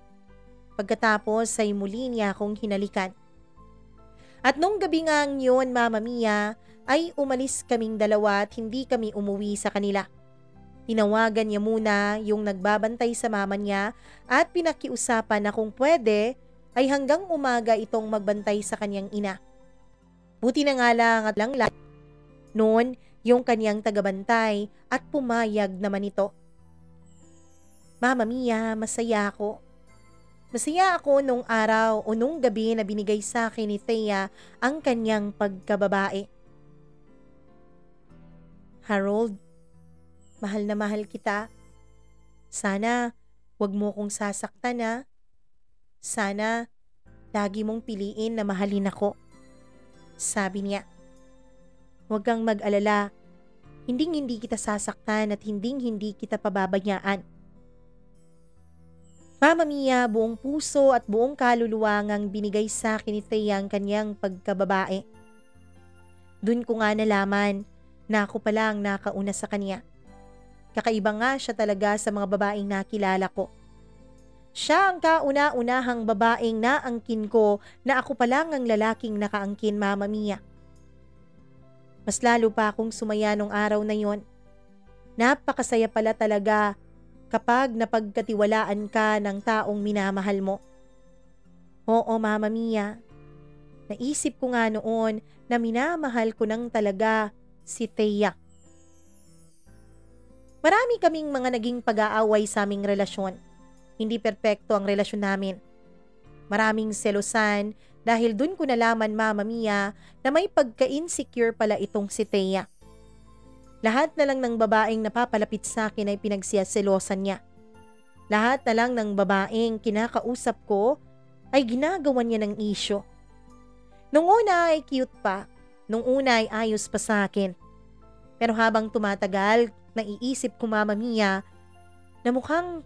[SPEAKER 1] Pagkatapos ay muli niya akong hinalikan. At nung gabi ngang yun, Mama Mia, ay umalis kaming dalawa at hindi kami umuwi sa kanila. Tinawagan niya muna yung nagbabantay sa mama niya at pinakiusapan na kung pwede ay hanggang umaga itong magbantay sa kanyang ina. Buti na nga lang at lang noon yung kanyang tagabantay at pumayag naman ito. Mama Mia, masaya ako. Masaya ako nung araw o nung gabi na binigay sa akin ni Thea ang kanyang pagkababae. Harold, mahal na mahal kita. Sana wag mo kong sasaktan ha. Sana lagi mong piliin na mahalin ako. Sabi niya. Huwag kang mag-alala. Hinding-hindi kita sasaktan at hinding-hindi kita pababayaan. Mama Mia, buong puso at buong kaluluwa ngang binigay sa akin ni Thea ang kanyang pagkababae. Dun ko nga nalaman na ako pala ang nakauna sa kanya. Kakaiba nga siya talaga sa mga babaeng nakilala ko. Siya ang kauna-unahang babaeng naangkin ko na ako pa lang ang lalaking nakaangkin, Mama Mia. Mas lalo pa akong sumaya nung araw na yon. Napakasaya pala talaga kapag napagkatiwalaan ka ng taong minamahal mo. Oo, Mama Mia. Naisip ko nga noon na minamahal ko nang talaga si Thea. Marami kaming mga naging pag-aaway sa aming relasyon. Hindi perpekto ang relasyon namin. Maraming selosan dahil dun ko nalaman, Mama Mia, na may pagka-insecure pala itong si Thea. Lahat na lang ng babaeng napapalapit sa akin ay pinagsiyasilosan niya. Lahat na lang ng babaeng kinakausap ko ay ginagawan niya ng isyo. Nung una ay cute pa, nung una ay ayos pa sa akin. Pero habang tumatagal, naiisip ko, Mama Mia, na mukhang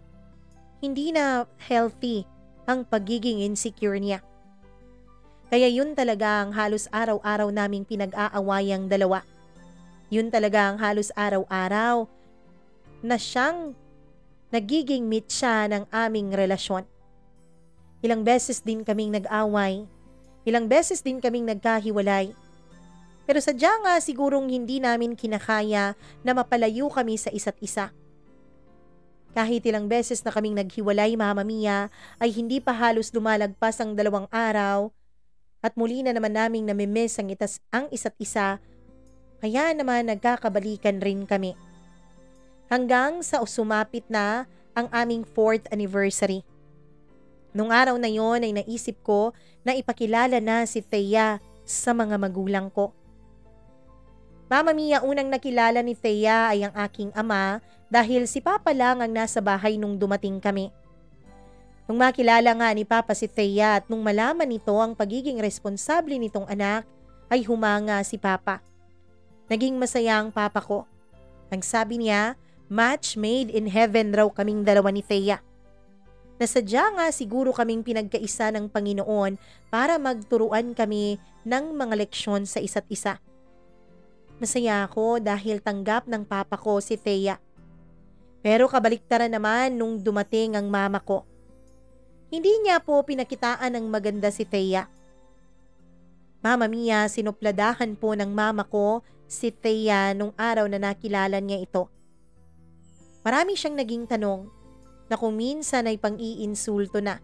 [SPEAKER 1] hindi na healthy ang pagiging insecure niya. Kaya yun talaga ang halos araw-araw naming pinag-aawayang dalawa. Yun talaga ang halos araw-araw na siyang nagiging mitsa ng aming relasyon. Ilang beses din kaming nag-away. Ilang beses din kaming nagkahiwalay. Pero sadya nga sigurong hindi namin kinakaya na mapalayo kami sa isa't isa. Kahit ilang beses na kaming naghiwalay, Mama Mia, ay hindi pa halos lumalagpas ang 2 araw at muli na naman naming namimiss ang isa't isa. Kaya naman nagkakabalikan rin kami. Hanggang sa sumapit na ang aming 4th anniversary. Nung araw na yon ay naisip ko na ipakilala na si Thea sa mga magulang ko. Mama Mia, unang nakilala ni Thea ay ang aking ama dahil si Papa lang ang nasa bahay nung dumating kami. Nung makilala nga ni Papa si Thea at nung malaman nito ang pagiging responsable nitong anak, ay humanga si Papa. Naging masaya ang Papa ko. Ang sabi niya, match made in heaven raw kaming dalawa ni Thea. Nasadya nga siguro kaming pinagkaisa ng Panginoon para magturuan kami ng mga leksyon sa isa't isa. Masaya ako dahil tanggap ng Papa ko si Thea. Pero kabaliktaran naman nung dumating ang mama ko. Hindi niya po pinakitaan ng maganda si Thea. Mama Mia, sinupladahan po ng mama ko si Thea nung araw na nakilala niya ito. Marami siyang naging tanong na kung minsan ay pang-iinsulto na.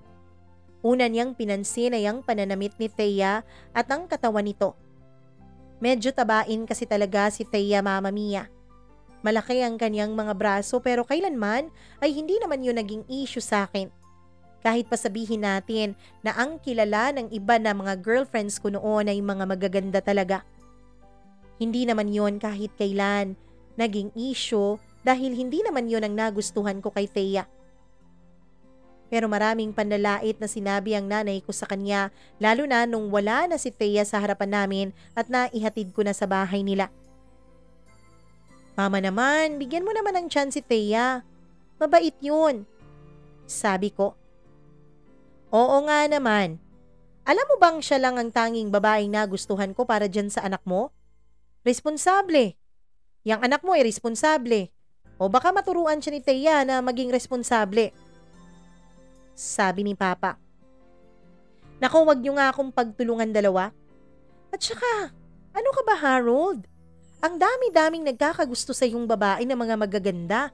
[SPEAKER 1] Una niyang pinansin ay ang pananamit ni Thea at ang katawan nito. Medyo tabain kasi talaga si Thea, Mama Mia. Malaki ang kanyang mga braso pero kailanman ay hindi naman yun naging issue sa akin. Kahit pa sabihin natin na ang kilala ng iba na mga girlfriends ko noon ay mga magaganda talaga. Hindi naman yun kahit kailan naging issue dahil hindi naman yun ang nagustuhan ko kay Thea. Pero maraming panlalait na sinabi ang nanay ko sa kanya lalo na nung wala na si Thea sa harapan namin at naihatid ko na sa bahay nila. Mama naman, bigyan mo naman ng chance si Thea. Mabait yun. Sabi ko. Oo nga naman. Alam mo bang siya lang ang tanging babaeng nagustuhan ko para dyan sa anak mo? Responsable. Yang anak mo ay responsable. O baka maturuan siya ni Thea na maging responsable. Sabi ni Papa. Naku, wag niyo nga akong pagtulungan dalawa. At saka, ano ka ba Harold? Ang dami-daming nagkakagusto sa iyong babae na mga magaganda.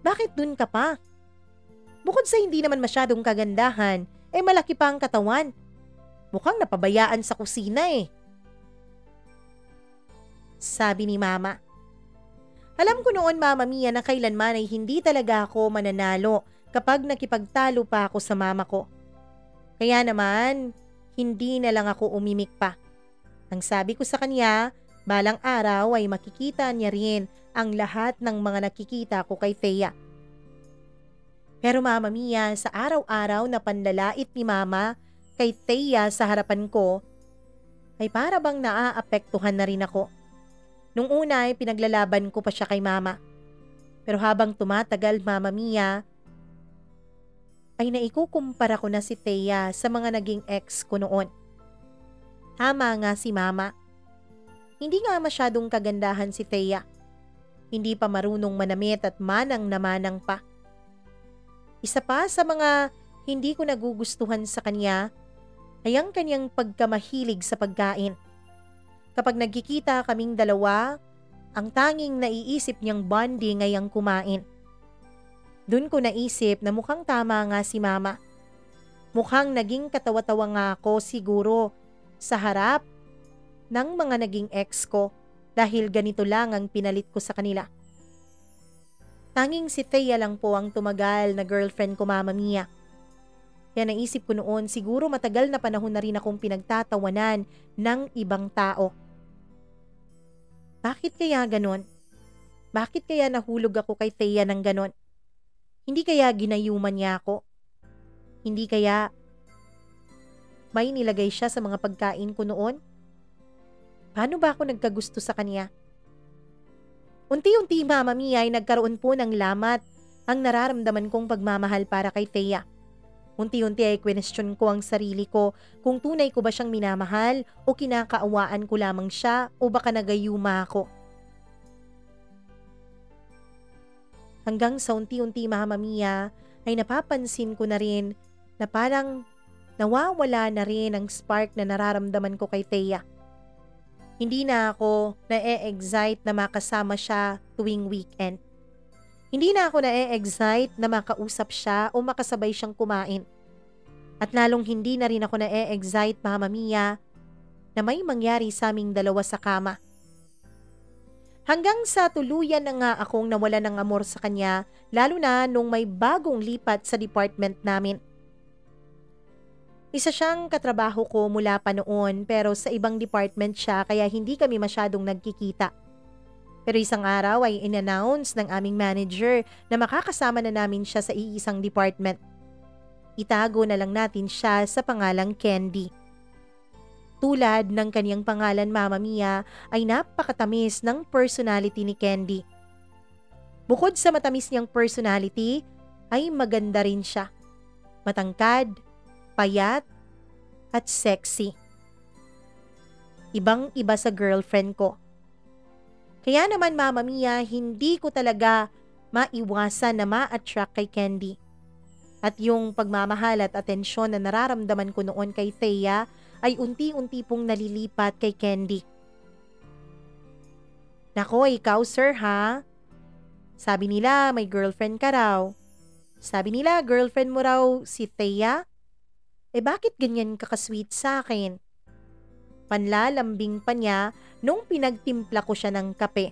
[SPEAKER 1] Bakit dun ka pa? Bukod sa hindi naman masyadong kagandahan, malaki pa ang katawan. Mukhang napabayaan sa kusina sabi ni Mama. Alam ko noon Mama Mia na kailanman ay hindi talaga ako mananalo kapag nakipagtalo pa ako sa mama ko. Kaya naman, hindi na lang ako umimik pa. Ang sabi ko sa kanya, balang araw ay makikita niya rin ang lahat ng mga nakikita ko kay Thea. Pero Mama Mia, sa araw-araw na panlalait ni Mama kay Thea sa harapan ko, ay para bang naaapektuhan na rin ako. Nung una ay pinaglalaban ko pa siya kay Mama. Pero habang tumatagal Mama Mia, ay naikukumpara ko na si Thea sa mga naging ex ko noon. Tama nga si Mama. Hindi nga masyadong kagandahan si Thea. Hindi pa marunong manamit at manang na manang pa. Isa pa sa mga hindi ko nagugustuhan sa kanya ay ang kanyang pagkamahilig sa pagkain. Kapag nagkikita kaming dalawa, ang tanging naiisip niyang bonding ay ang kumain. Doon ko naisip na mukhang tama nga si Mama. Mukhang naging katawa-tawa nga ako siguro sa harap ng mga naging ex ko dahil ganito lang ang pinalit ko sa kanila. Tanging si Thea lang po ang tumagal na girlfriend ko Mama Mia. Kaya naisip ko noon siguro matagal na panahon na rin akong pinagtatawanan ng ibang tao. Bakit kaya ganon? Bakit kaya nahulog ako kay Thea ng ganon? Hindi kaya ginayuman niya ako? Hindi kaya may nilagay siya sa mga pagkain ko noon? Paano ba ako nagkagusto sa kanya? Unti-unti Mama Mia ay nagkaroon po ng lamat ang nararamdaman kong pagmamahal para kay Thea. Unti-unti ay question ko ang sarili ko kung tunay ko ba siyang minamahal o kinakaawaan ko lamang siya o baka nagayuma ako. Hanggang sa unti-unti Mama Mia ay napapansin ko na rin na parang nawawala na rin ang spark na nararamdaman ko kay Thea. Hindi na ako na-e-excite na makasama siya tuwing weekend. Hindi na ako na-e-excite na makausap siya o makasabay siyang kumain. At lalong hindi na rin ako na-e-excite Mama Mia na may mangyari sa aming dalawa sa kama. Hanggang sa tuluyan na nga akong nawala ng amor sa kanya, lalo na nung may bagong lipat sa department namin. Isa siyang katrabaho ko mula pa noon pero sa ibang department siya kaya hindi kami masyadong nagkikita. Pero isang araw ay in-announce ng aming manager na makakasama na namin siya sa iisang department. Itago na lang natin siya sa pangalang Candy. Tulad ng kaniyang pangalan Mama Mia ay napakatamis ng personality ni Candy. Bukod sa matamis niyang personality ay maganda rin siya. Matangkad, payat, at sexy. Ibang-iba sa girlfriend ko. Kaya naman Mama Mia, hindi ko talaga maiwasan na ma-attract kay Candy. At yung pagmamahal at atensyon na nararamdaman ko noon kay Thea ay unti-unti pong nalilipat kay Candy. Nako, ikaw sir ha? Sabi nila may girlfriend ka raw. Sabi nila girlfriend mo raw si Thea? Bakit ganyan ka-sweet sa akin? Panlalambing pa niya nung pinagtimpla ko siya ng kape.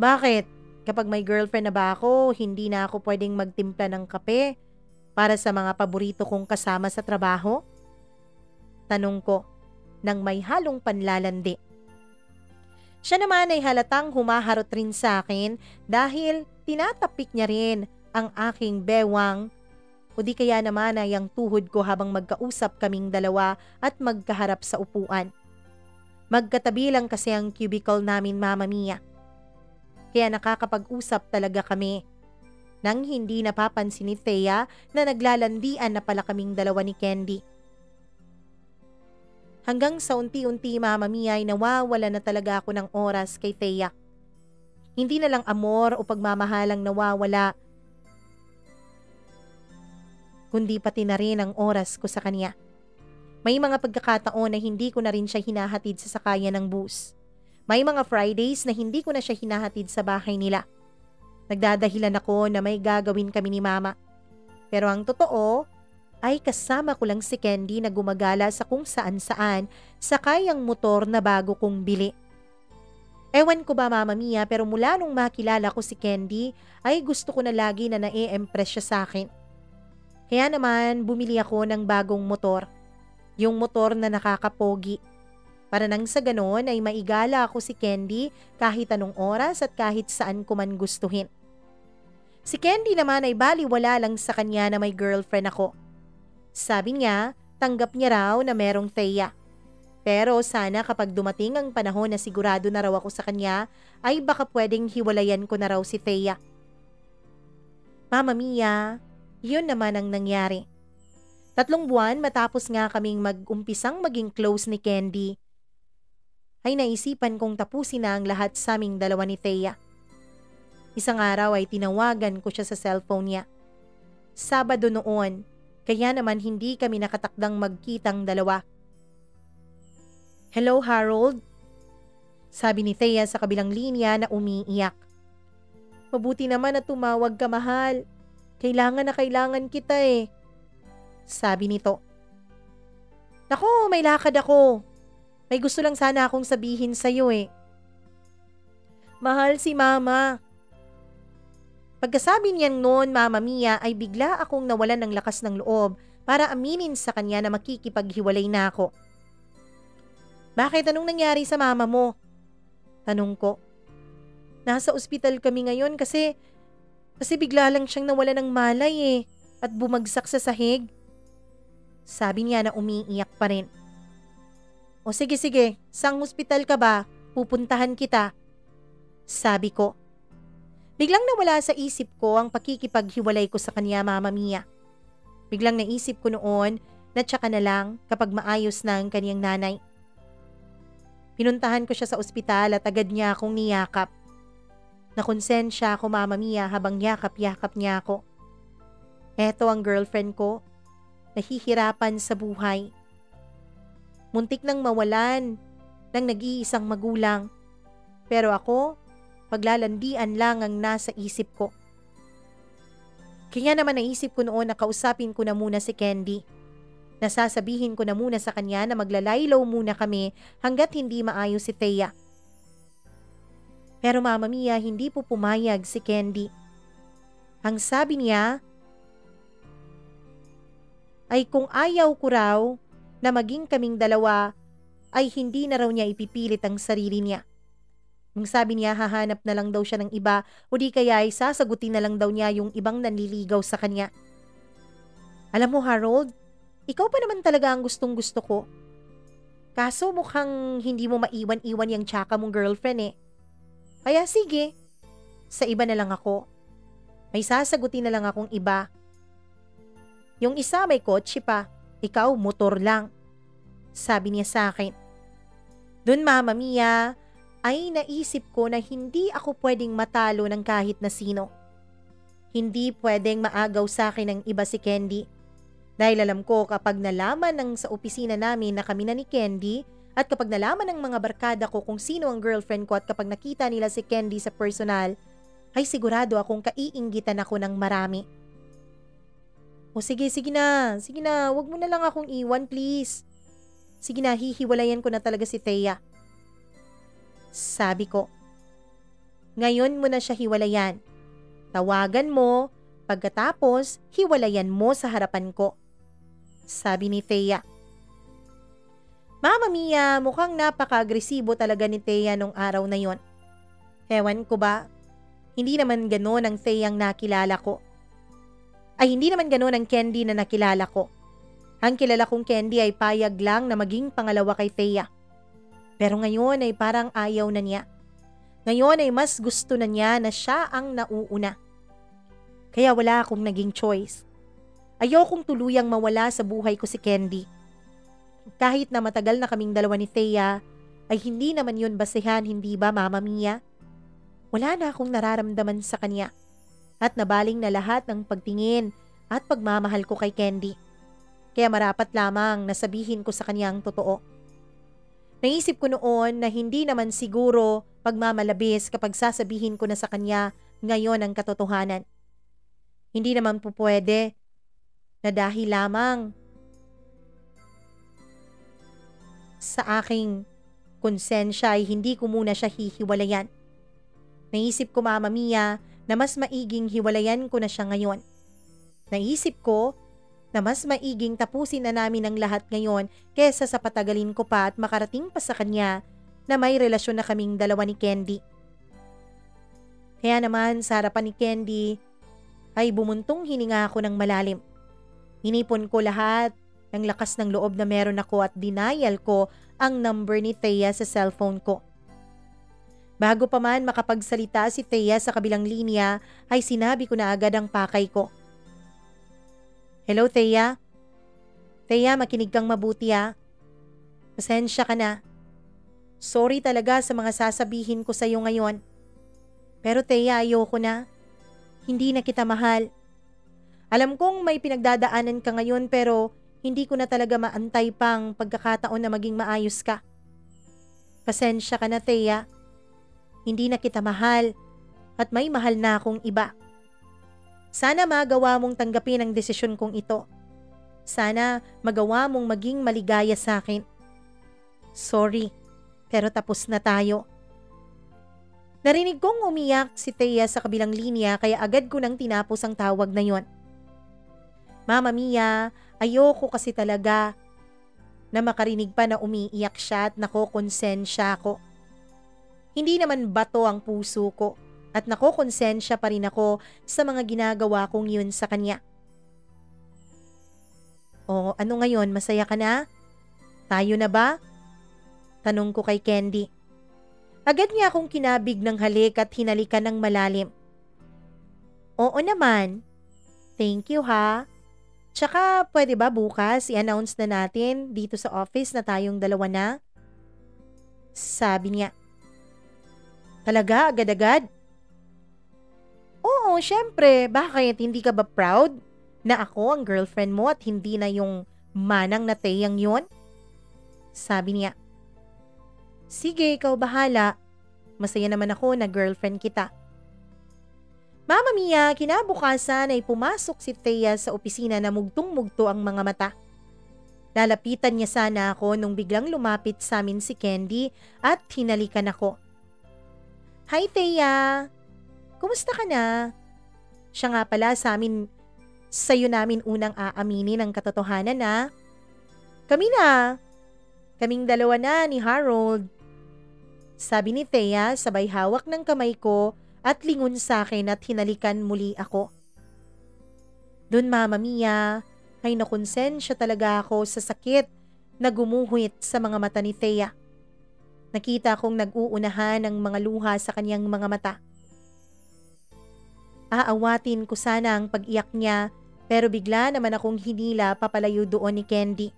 [SPEAKER 1] Bakit? Kapag may girlfriend na ba ako, hindi na ako pwedeng magtimpla ng kape para sa mga paborito kong kasama sa trabaho? Tanong ko, nang may halong panlalandi. Siya naman ay halatang humaharot rin sa akin dahil tinatapik niya rin ang aking bewang o di kaya naman ay ang tuhod ko habang magkausap kaming dalawa at magkaharap sa upuan. Magkatabi lang kasi ang cubicle namin Mama Mia. Kaya nakakapag-usap talaga kami. Nang hindi napapansin ni Thea na naglalandian na pala kaming dalawa ni Candy. Hanggang sa unti-unti Mama Mia ay nawawala na talaga ako ng oras kay Thea. Hindi na lang amor o pagmamahalang nawawala. kundi pati na rin ang oras ko sa kanya. May mga pagkakataon na hindi ko na rin siya hinahatid sa sakayan ng bus. May mga Fridays na hindi ko na siya hinahatid sa bahay nila. Nagdadahilan ako na may gagawin kami ni Mama. Pero ang totoo ay kasama ko lang si Candy na gumagala sa kung saan-saan sakay ang motor na bago kong bili. Ewan ko ba Mama Mia, pero mula nung makilala ko si Candy ay gusto ko na lagi na na-e-impress siya sa akin. Kaya naman bumili ako ng bagong motor. Yung motor na nakakapogi. Para nang sa ganon ay maigala ako si Candy kahit anong oras at kahit saan ko man gustuhin. Si Candy naman ay baliwala lang sa kanya na may girlfriend ako. Sabi niya, tanggap niya raw na merong Thea. Pero sana kapag dumating ang panahon na sigurado na raw ako sa kanya, ay baka pwedeng hiwalayan ko na raw si Thea. Mama Mia, yun naman ang nangyari. 3 buwan matapos nga kaming mag-umpisang maging close ni Candy, ay naisipan kong tapusin na ang lahat sa aming dalawa ni Thea. Isang araw ay tinawagan ko siya sa cellphone niya. Sabado noon, kaya naman hindi kami nakatakdang magkitang dalawa. "Hello Harold?" Sabi ni Thea sa kabilang linya na umiiyak. "Mabuti naman na tumawag ka, mahal. Kailangan na kailangan kita eh." Sabi nito. "Naku, may lakad ako. May gusto lang sana akong sabihin sa'yo eh." "Mahal, si Mama." Pagkasabi niyan noon, Mama Mia, ay bigla akong nawalan ng lakas ng loob para aminin sa kanya na makikipaghiwalay na ako. "Bakit? Anong nangyari sa mama mo?" Tanong ko. "Nasa ospital kami ngayon kasi bigla lang siyang nawalan ng malay eh at bumagsak sa sahig." Sabi niya na umiiyak pa rin. "O sige, saang hospital ka ba? Pupuntahan kita." Sabi ko. Biglang nawala sa isip ko ang pakikipaghiwalay ko sa kanya, Mama Mia. Biglang naisip ko noon na tsaka na lang kapag maayos na ang kanyang nanay. Pinuntahan ko siya sa ospital at agad niya akong niyakap. Nakonsensya ako, Mama Mia, habang yakap-yakap niya ako. Eto ang girlfriend ko, nahihirapan sa buhay. Muntik nang mawalan ng nag-iisang magulang. Pero ako, paglalandian lang ang nasa isip ko. Kaya naman naisip ko noon na kausapin ko na muna si Candy. Nasasabihin ko na muna sa kanya na maglalaylaw muna kami hanggat hindi maayos si Thea. Pero Mama Mia, hindi po pumayag si Candy. Ang sabi niya ay kung ayaw ko raw na maging kaming dalawa ay hindi na raw niya ipipilit ang sarili niya. Ang sabi niya, hahanap na lang daw siya ng iba o di kaya ay sasagutin na lang daw niya yung ibang nanliligaw sa kanya. Alam mo Harold, ikaw pa naman talaga ang gustong gusto ko. Kaso mukhang hindi mo maiwan-iwan yung tsaka mong girlfriend eh. Kaya sige, sa iba na lang ako. May sasagutin na lang akong iba. Yung isa may kotse pa, ikaw motor lang. Sabi niya sa akin. Doon Mama Mia, ay naisip ko na hindi ako pwedeng matalo ng kahit na sino. Hindi pwedeng maagaw sa akin ng iba si Candy. Dahil alam ko kapag nalaman ng sa opisina namin na kami na ni Candy at kapag nalaman ng mga barkada ko kung sino ang girlfriend ko at kapag nakita nila si Candy sa personal, ay sigurado akong kaiinggitan ako ng marami. O sige na, wag mo na lang akong iwan please. Sige na, hihiwalayan ko na talaga si Thea. Sabi ko. Ngayon mo na siya hiwalayan. Tawagan mo, pagkatapos hiwalayan mo sa harapan ko. Sabi ni Thea. Mama Mia, mukhang napaka-agresibo talaga ni Thea nung araw na yon. Ewan ko ba, hindi naman gano'n ang Thea ang nakilala ko. Ay hindi naman gano'n ang Candy na nakilala ko. Ang kilala kong Candy ay payag lang na maging pangalawa kay Thea. Pero ngayon ay parang ayaw na niya. Ngayon ay mas gusto na niya na siya ang nauuna. Kaya wala akong naging choice. Ayokong tuluyang mawala sa buhay ko si Candy. Kahit na matagal na kaming dalawa ni Thea, ay hindi naman yun basehan, hindi ba Mama Mia? Wala na akong nararamdaman sa kanya. At nabaling na lahat ng pagtingin at pagmamahal ko kay Candy. Kaya marapat lamang na sabihin ko sa kanya ang totoo. Naisip ko noon na hindi naman siguro pagmamalabis kapag sasabihin ko na sa kanya ngayon ang katotohanan. Hindi naman po pwede na dahil lamang sa aking konsensya ay hindi ko muna siya hihiwalayan. Naisip ko, Mama Mia, na mas maiging hiwalayan ko na siya ngayon. Naisip ko na mas maiging tapusin na namin ang lahat ngayon kesa sa patagalin ko pa at makarating pa sa kanya na may relasyon na kaming dalawa ni Candy. Kaya naman sa harapan ni Candy ay bumuntong hininga ako ng malalim. Hinipon ko lahat ng lakas ng loob na meron ako at denial ko ang number ni Thea sa cellphone ko. Bago pa man makapagsalita si Thea sa kabilang linya ay sinabi ko na agad ang pakay ko. Hello Thea? Thea, makinig kang mabuti ha. Pasensya ka na. Sorry talaga sa mga sasabihin ko sa iyo ngayon. Pero Thea, ayoko na. Hindi na kita mahal. Alam kong may pinagdadaanan ka ngayon pero hindi ko na talaga maantay pang pagkakataon na maging maayos ka. Pasensya ka na Thea. Hindi na kita mahal at may mahal na akong iba. Sana magawa mong tanggapin ang desisyon kong ito. Sana magawa mong maging maligaya sa akin. Sorry, pero tapos na tayo. Narinig kong umiyak si Thea sa kabilang linya kaya agad ko nang tinapos ang tawag na yon. Mama Mia, ayoko kasi talaga na makarinig pa na umiiyak siya at nakokonsensya ako. Hindi naman bato ang puso ko at nakokonsensya pa rin ako sa mga ginagawa kong yun sa kanya. O ano ngayon, masaya ka na? Tayo na ba? Tanong ko kay Candy. Agad niya akong kinabig ng halik at hinalikan ng malalim. Oo naman. Thank you ha. Tsaka pwede ba bukas i-announce na natin dito sa office na tayong dalawa na? Sabi niya. Talaga, agad-agad? Oo, syempre. Bakit? Hindi ka ba proud na ako ang girlfriend mo at hindi na yung manang na Theyang yun? Sabi niya. Sige, ikaw bahala. Masaya naman ako na girlfriend kita. Mama Mia, kinabukasan ay pumasok si Thea sa opisina na mugtong-mugto ang mga mata. Lalapitan niya sana ako nung biglang lumapit sa amin si Candy at hinalikan ako. Hi Thea! Kumusta ka na? Siya nga pala sa'yo namin unang aaminin ang katotohanan na. Kaming dalawa na ni Harold. Sabi ni Thea sabay hawak ng kamay ko at lingon sa akin at hinalikan muli ako. Doon Mama Mia, ay nakonsensya talaga ako sa sakit na gumuhit sa mga mata ni Thea. Nakita kong nag-uunahan ang mga luha sa kanyang mga mata. Aawatin ko sana ang pag-iyak niya pero bigla naman akong hinila papalayo doon ni Candy.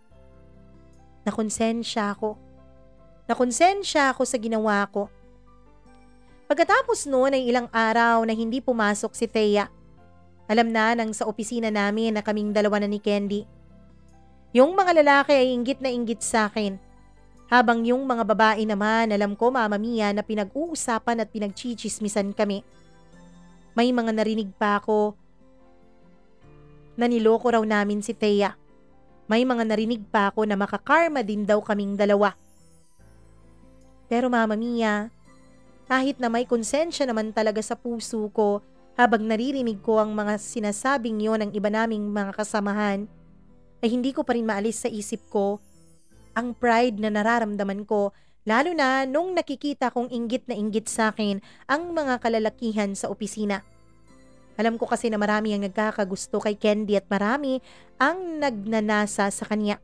[SPEAKER 1] Nakonsensya ako. Nakonsensya ako sa ginawa ko. Pagkatapos noon ay ilang araw na hindi pumasok si Thea. Alam na nang sa opisina namin na kaming dalawa na ni Candy. Yung mga lalaki ay inggit na inggit sa akin. Habang yung mga babae naman, alam ko Mama Mia na pinag-uusapan at pinagchichismisan kami. May mga narinig pa ako na niloko raw namin si Thea. May mga narinig pa ako na makakarma din daw kaming dalawa. Pero Mama Mia, kahit na may konsensya naman talaga sa puso ko habang naririnig ko ang mga sinasabing yon ng iba naming mga kasamahan, ay hindi ko pa rin maalis sa isip ko ang pride na nararamdaman ko, lalo na nung nakikita kong inggit na inggit sa akin ang mga kalalakihan sa opisina. Alam ko kasi na marami ang nagkakagusto kay Candy at marami ang nagnanasa sa kanya.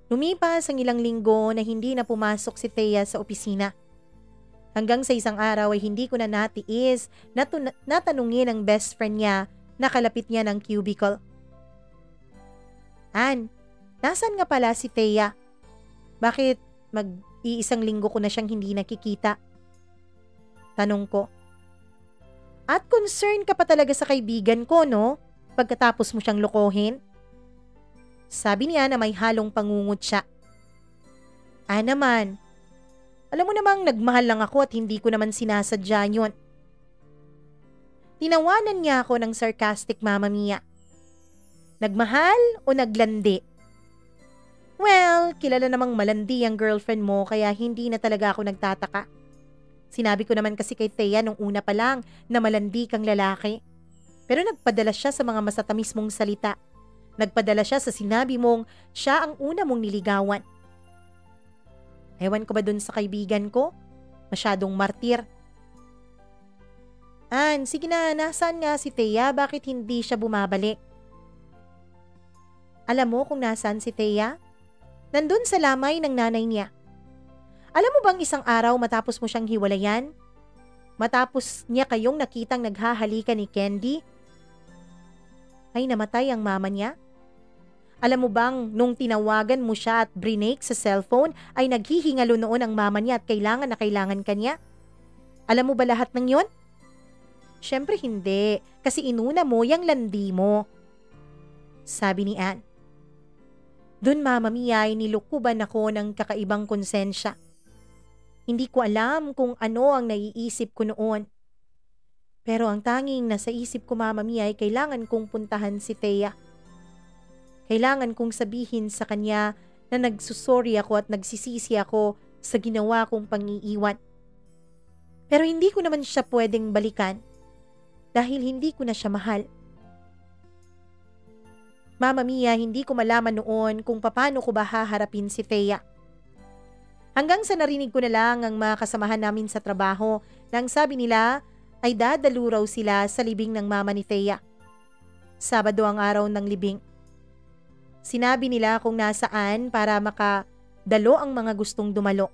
[SPEAKER 1] Lumipas ang ilang linggo na hindi na pumasok si Thea sa opisina. Hanggang sa isang araw ay hindi ko na natiis na tanungin ang best friend niya na kalapit niya ng cubicle. Ann, nasaan nga pala si Thea? Bakit mag-iisang linggo ko na siyang hindi nakikita? Tanong ko. At concern ka pa talaga sa kaibigan ko, no? Pagkatapos mo siyang lokohin? Sabi niya na may halong pangungot siya. Naman. Alam mo namang nagmahal lang ako at hindi ko naman sinasadya yun. Tinawanan niya ako ng sarcastic, Mama Mia. Nagmahal o naglandi? Well, kilala namang malandi ang girlfriend mo kaya hindi na talaga ako nagtataka. Sinabi ko naman kasi kay Thea nung una pa lang na malandi kang lalaki. Pero nagpadala siya sa mga masatamis mong salita. Nagpadala siya sa sinabi mong siya ang una mong niligawan. Ewan ko ba dun sa kaibigan ko? Masyadong martir. Sige na, nasaan nga si Thea? Bakit hindi siya bumabalik? Alam mo kung nasaan si Thea? Nandun sa lamay ng nanay niya. Alam mo bang isang araw matapos mo siyang hiwalayan? Matapos niya kayong nakitang naghahalikan ni Candy? Ay namatay ang mama niya? Alam mo bang nung tinawagan mo siya at brinake sa cellphone ay naghihingalo noon ang mama niya at kailangan na kailangan ka niya? Alam mo ba lahat ng yon? Siyempre hindi, kasi inuna mo yung landi mo. Sabi ni Ann. Dun, Mama Mia, ay nilukuban ako ng kakaibang konsensya. Hindi ko alam kung ano ang naiisip ko noon. Pero ang tanging nasa isip ko, Mama Mia, ay kailangan kong puntahan si Thea. Kailangan kong sabihin sa kanya na nagsusorry ako at nagsisisi ako sa ginawa kong pang-iiwan. Pero hindi ko naman siya pwedeng balikan dahil hindi ko na siya mahal. Mama Mia, hindi ko malaman noon kung paano ko ba haharapin si Thea. Hanggang sa narinig ko na lang ang mga kasamahan namin sa trabaho nang sabi nila ay dadalo raw sila sa libing ng mama ni Thea. Sabado ang araw ng libing. Sinabi nila kung nasaan para makadalo ang mga gustong dumalo.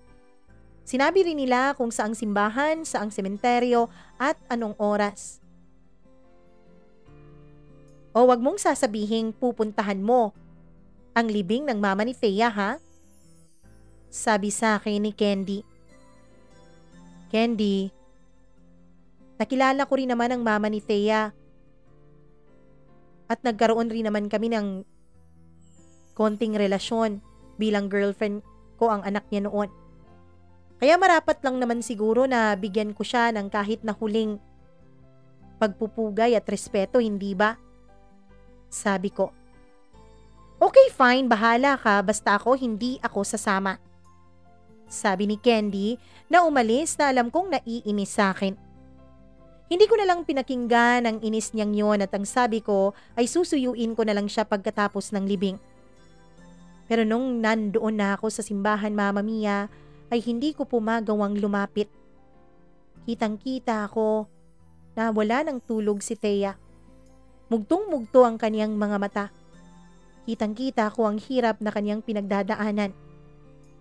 [SPEAKER 1] Sinabi rin nila kung saang simbahan, saang sementeryo at anong oras. O wag mong sasabihing pupuntahan mo ang libing ng mama ni Thea, ha? Sabi sa akin ni Candy. Candy, nakilala ko rin naman ang mama ni Thea. At nagkaroon rin naman kami ng konting relasyon bilang girlfriend ko ang anak niya noon. Kaya marapat lang naman siguro na bigyan ko siya ng kahit na huling pagpupugay at respeto, hindi ba? Sabi ko. Okay, fine, bahala ka, basta hindi ako sasama. Sabi ni Candy na umalis na alam kong naiinis sa akin. Hindi ko na lang pinakinggan ang inis niyang yon at ang sabi ko ay susuyuin ko na lang siya pagkatapos ng libing. Pero nung nandoon na ako sa simbahan, Mama Mia, ay hindi ko pumagawang lumapit. Kitang-kita ako na wala ng tulog si Thea. Mugtong-mugto ang kaniyang mga mata. Kitang-kita ko ang hirap na kaniyang pinagdadaanan.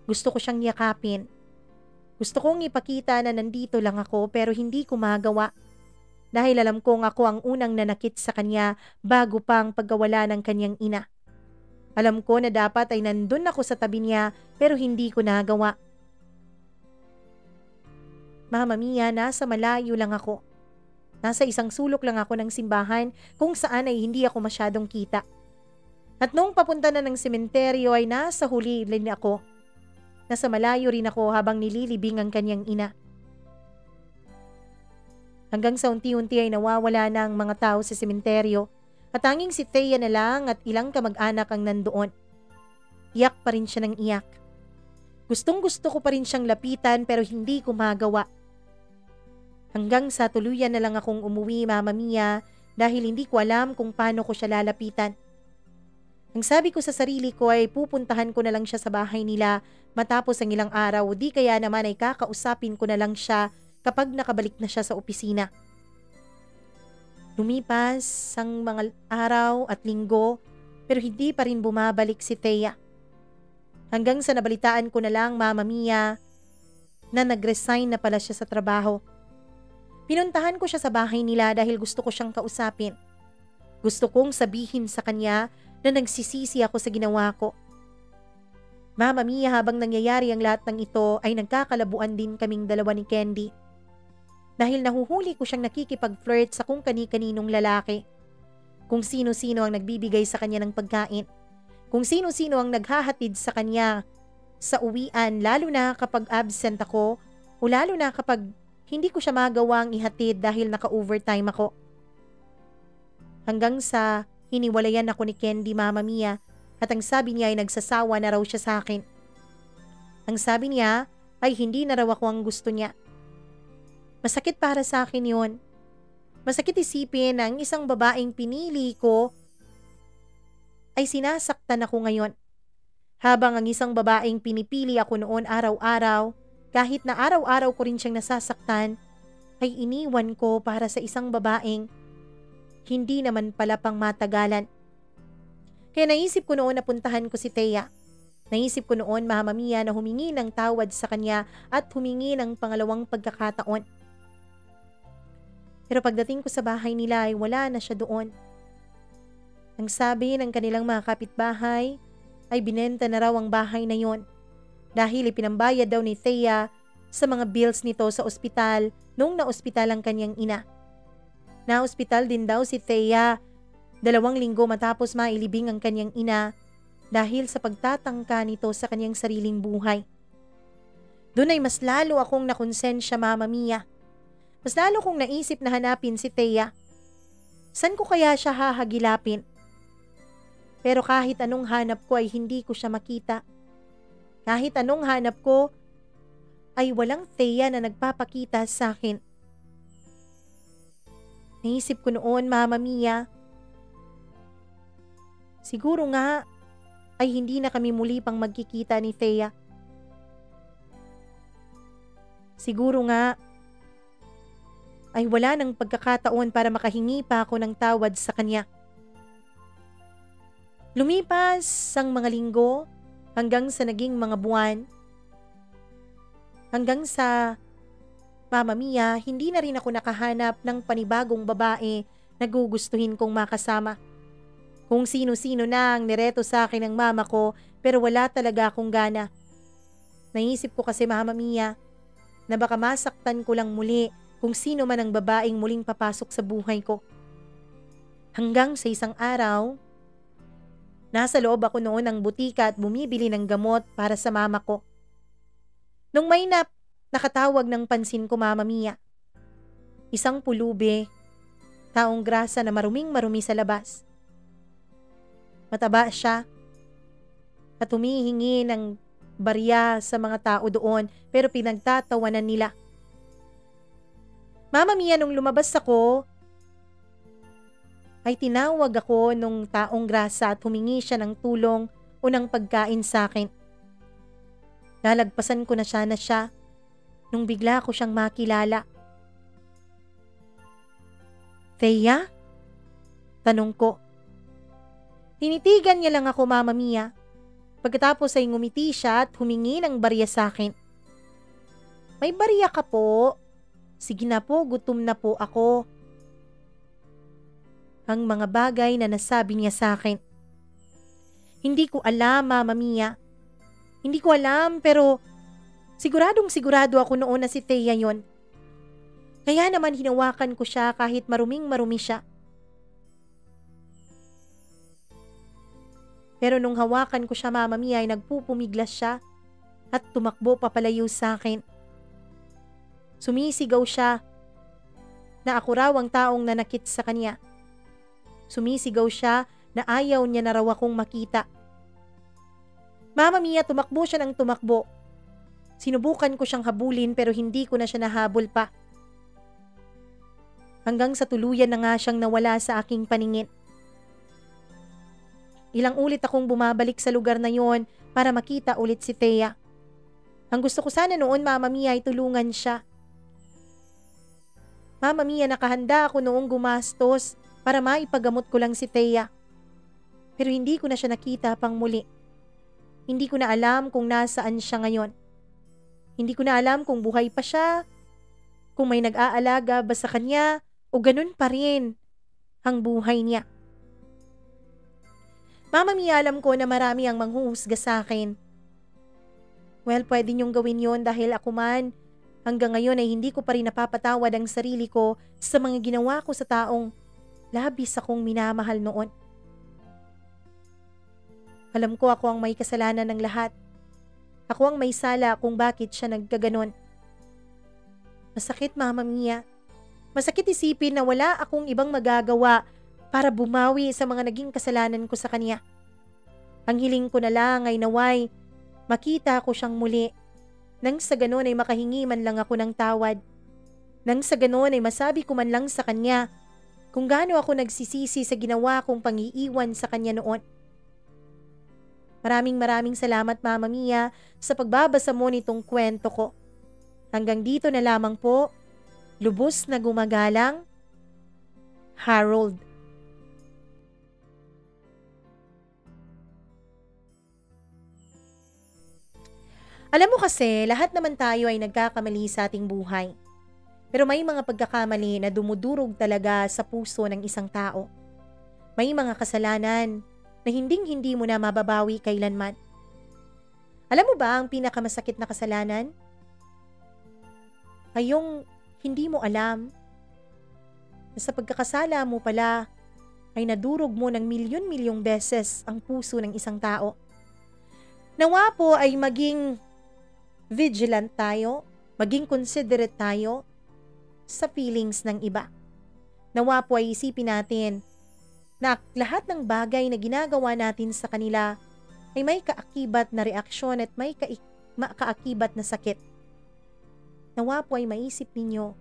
[SPEAKER 1] Gusto ko siyang yakapin. Gusto kong ipakita na nandito lang ako pero hindi ko magawa. Dahil alam kong ako ang unang nanakit sa kanya bago pa ang pagkawala ng kaniyang ina. Alam ko na dapat ay nandun ako sa tabi niya pero hindi ko nagawa. Mama Mia, nasa malayo lang ako. Nasa isang sulok lang ako ng simbahan kung saan ay hindi ako masyadong kita. At nung papunta na ng sementeryo ay nasa huli rin ako. Nasa malayo rin ako habang nililibing ang kanyang ina. Hanggang sa unti-unti ay nawawala na ang mga tao sa sementeryo at tanging si Thea na lang at ilang kamag-anak ang nandoon. Iyak pa rin siya ng iyak. Gustong-gusto ko pa rin siyang lapitan pero hindi ko magawa. Hanggang sa tuluyan na lang akong umuwi, Mama Mia, dahil hindi ko alam kung paano ko siya lalapitan. Ang sabi ko sa sarili ko ay pupuntahan ko na lang siya sa bahay nila matapos ang ilang araw o di kaya naman ay kakausapin ko na lang siya kapag nakabalik na siya sa opisina. Lumipas ang mga araw at linggo pero hindi pa rin bumabalik si Thea. Hanggang sa nabalitaan ko na lang, Mama Mia, na nag-resign na pala siya sa trabaho. Pinuntahan ko siya sa bahay nila dahil gusto ko siyang kausapin. Gusto kong sabihin sa kanya na nagsisisi ako sa ginawa ko. Mama Mia, habang nangyayari ang lahat ng ito ay nagkakalabuan din kaming dalawa ni Candy. dahil nahuhuli ko siyang nakikipag-flirt sa kung kani-kaninong lalaki. Kung sino-sino ang nagbibigay sa kanya ng pagkain. Kung sino-sino ang naghahatid sa kanya sa uwian, lalo na kapag absent ako o lalo na kapag hindi ko siya magawang ihatid dahil naka-overtime ako. Hanggang sa hiniwalayan ako ni Candy, Mama Mia, at ang sabi niya ay nagsasawa na raw siya sa akin. Ang sabi niya ay hindi na raw ako ang gusto niya. Masakit para sa akin yon. Masakit isipin na ang isang babaeng pinili ko ay sinasaktan ako ngayon. Habang ang isang babaeng pinipili ako noon araw-araw, kahit na araw-araw ko rin siyang nasasaktan, ay iniwan ko para sa isang babaeng hindi naman pala pang matagalan. Kaya naisip ko noon na puntahan ko si Thea. Naisip ko noon, Mama Mia, na humingi ng tawad sa kanya at humingi ng pangalawang pagkakataon. Pero pagdating ko sa bahay nila ay wala na siya doon. Ang sabi ng kanilang mga kapitbahay ay binenta na raw ang bahay na yon dahil ipinambayad daw ni Thea sa mga bills nito sa ospital nung na-ospital ang kanyang ina. Na-ospital din daw si Thea 2 linggo matapos mailibing ang kanyang ina dahil sa pagtatangka nito sa kanyang sariling buhay. Doon ay mas lalo akong nakonsensya, Mama Mia. Mas lalo kong naisip na hanapin si Thea. San ko kaya siya hahagilapin? Pero kahit anong hanap ko ay hindi ko siya makita. Kahit anong hanap ko ay walang Thea na nagpapakita sa akin. Naisip ko noon, Mama Mia, siguro nga ay hindi na kami muli pang magkikita ni Thea. Siguro nga ay wala nang pagkakataon para makahingi pa ako ng tawad sa kanya. Lumipas ang mga linggo hanggang sa naging mga buwan. Hanggang sa, Mama Mia, hindi na rin ako nakahanap ng panibagong babae na gugustuhin kong makasama. Kung sino-sino na ang nireto sa akin ng mama ko pero wala talaga akong gana. Naisip ko kasi, Mama Mia, na baka masaktan ko lang muli kung sino man ang babaeng muling papasok sa buhay ko. Hanggang sa isang araw, nasa loob ako noon ng butika at bumibili ng gamot para sa mama ko. Nung may nakatawag ng pansin ko, Mama Mia. Isang pulube, taong grasa na maruming-marumi sa labas. Mataba siya at humihingi ng barya sa mga tao doon pero pinagtatawanan nila. Mama Mia, nung lumabas ako, ay tinawag ako nung taong grasa at humingi siya ng tulong o ng pagkain sa akin. Nalagpasan ko na siya nung bigla ko siyang makilala. Thea? Tanong ko. Tinitigan niya lang ako, Mama Mia. Pagkatapos ay ngumiti siya at humingi ng barya sa akin. May barya ka po? Sige na po, gutom na po ako. Ang mga bagay na nasabi niya sa akin. Hindi ko alam, Mama Mia. Hindi ko alam pero siguradong sigurado ako noon na si Thea yon. Kaya naman hinawakan ko siya kahit maruming-marumi siya. Pero nung hawakan ko siya, Mama Mia, ay nagpupumiglas siya at tumakbo papalayo sa akin. Sumisigaw siya na ako raw ang taong nanakit sa kanya. Sumisigaw siya na ayaw niya na raw akong makita. Mama Mia, tumakbo siya ng tumakbo. Sinubukan ko siyang habulin pero hindi ko na siya nahabol pa. Hanggang sa tuluyan na nga siyang nawala sa aking paningin. Ilang ulit akong bumabalik sa lugar na yon para makita ulit si Thea. Ang gusto ko sana noon, Mama Mia, ay tulungan siya. Mama Mia, nakahanda ako noong gumastos para maipagamot ko lang si Thea. Pero hindi ko na siya nakita pang muli. Hindi ko na alam kung nasaan siya ngayon. Hindi ko na alam kung buhay pa siya, kung may nag-aalaga ba sa kanya o ganun pa rin ang buhay niya. Mama Mia, alam ko na marami ang manghuhusga sa akin. Well, pwede niyong gawin yon dahil ako man Hanggang ngayon ay hindi ko pa rin napapatawad ang sarili ko sa mga ginawa ko sa taong labis akong minamahal noon. Alam ko ako ang may kasalanan ng lahat. Ako ang may sala kung bakit siya nagkaganon. Masakit, Mama Mia. Masakit isipin na wala akong ibang magagawa para bumawi sa mga naging kasalanan ko sa kanya. Ang hiling ko na lang ay naway makita ko siyang muli. Nang sa ganon ay makahingi man lang ako ng tawad. Nang sa ganon ay masabi ko man lang sa kanya kung gaano ako nagsisisi sa ginawa kong pang-iiwan sa kanya noon. Maraming salamat, Mama Mia, sa pagbabasa mo nitong kwento ko. Hanggang dito na lamang po. Lubos na gumagalang, Harold. Alam mo kasi, lahat naman tayo ay nagkakamali sa ating buhay. Pero may mga pagkakamali na dumudurog talaga sa puso ng isang tao. May mga kasalanan na hinding-hindi mo na mababawi kailanman. Alam mo ba ang pinakamasakit na kasalanan? Ay yung hindi mo alam na sa pagkakasala mo pala ay nadurog mo ng milyon-milyong beses ang puso ng isang tao. Nawa po ay maging vigilant tayo, maging considerate tayo sa feelings ng iba. Nawa po ay isipin natin na lahat ng bagay na ginagawa natin sa kanila ay may kaakibat na reaksyon at may kaakibat na sakit. Nawa po ay maisip ninyo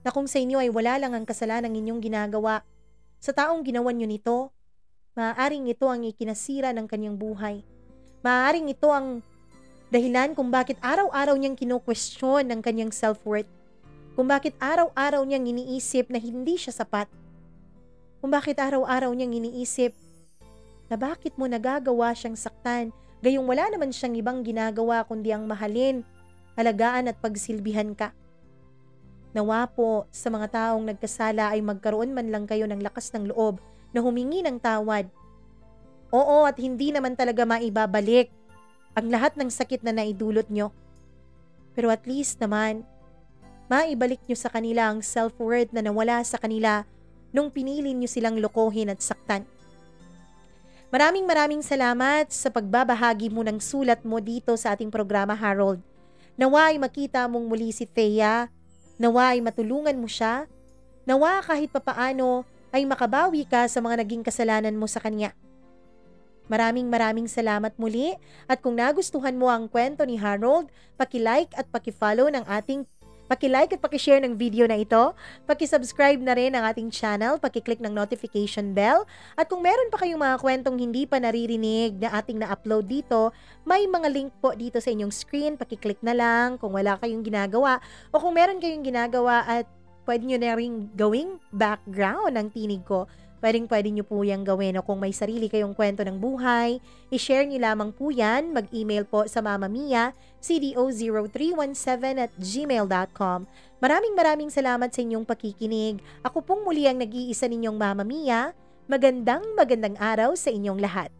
[SPEAKER 1] na kung sa inyo ay wala lang ang kasalanan inyong ginagawa, sa taong ginawa nyo nito, maaaring ito ang ikinasira ng kanyang buhay. Maaaring ito ang dahilan kung bakit araw-araw niyang kino-question ng kanyang self-worth. Kung bakit araw-araw niyang iniisip na hindi siya sapat. Kung bakit araw-araw niyang iniisip na bakit mo nagagawa siyang saktan, gayong wala naman siyang ibang ginagawa kundi ang mahalin, alagaan at pagsilbihan ka. Nawa po sa mga taong nagkasala ay magkaroon man lang kayo ng lakas ng loob na humingi ng tawad. Oo, at hindi naman talaga maibabalik ang lahat ng sakit na naidulot nyo. Pero at least naman, maibalik nyo sa kanila ang self-worth na nawala sa kanila nung pinili nyo silang lokohin at saktan. Maraming salamat sa pagbabahagi mo ng sulat mo dito sa ating programa, Harold. Nawa ay makita mong muli si Thea, nawa ay matulungan mo siya, nawa kahit papaano ay makabawi ka sa mga naging kasalanan mo sa kanya. Maraming salamat muli at kung nagustuhan mo ang kwento ni Harold, paki-like at paki-share ng video na ito, paki-subscribe na rin ang ating channel, paki-click ng notification bell, at kung meron pa kayong mga kwentong hindi pa naririnig na ating na-upload dito, may mga link po dito sa inyong screen, paki-click na lang kung wala kayong ginagawa o kung meron kayong ginagawa at pwede nyo na rin gawing background ng tinig ko. Pwede nyo po yung gawin o kung may sarili kayong kwento ng buhay, i-share nyo lamang po yan, mag-email po sa mamamia cdo0317@gmail.com. Maraming salamat sa inyong pakikinig. Ako pong muli ang nag-iisa ninyong Mama Mia. Magandang araw sa inyong lahat.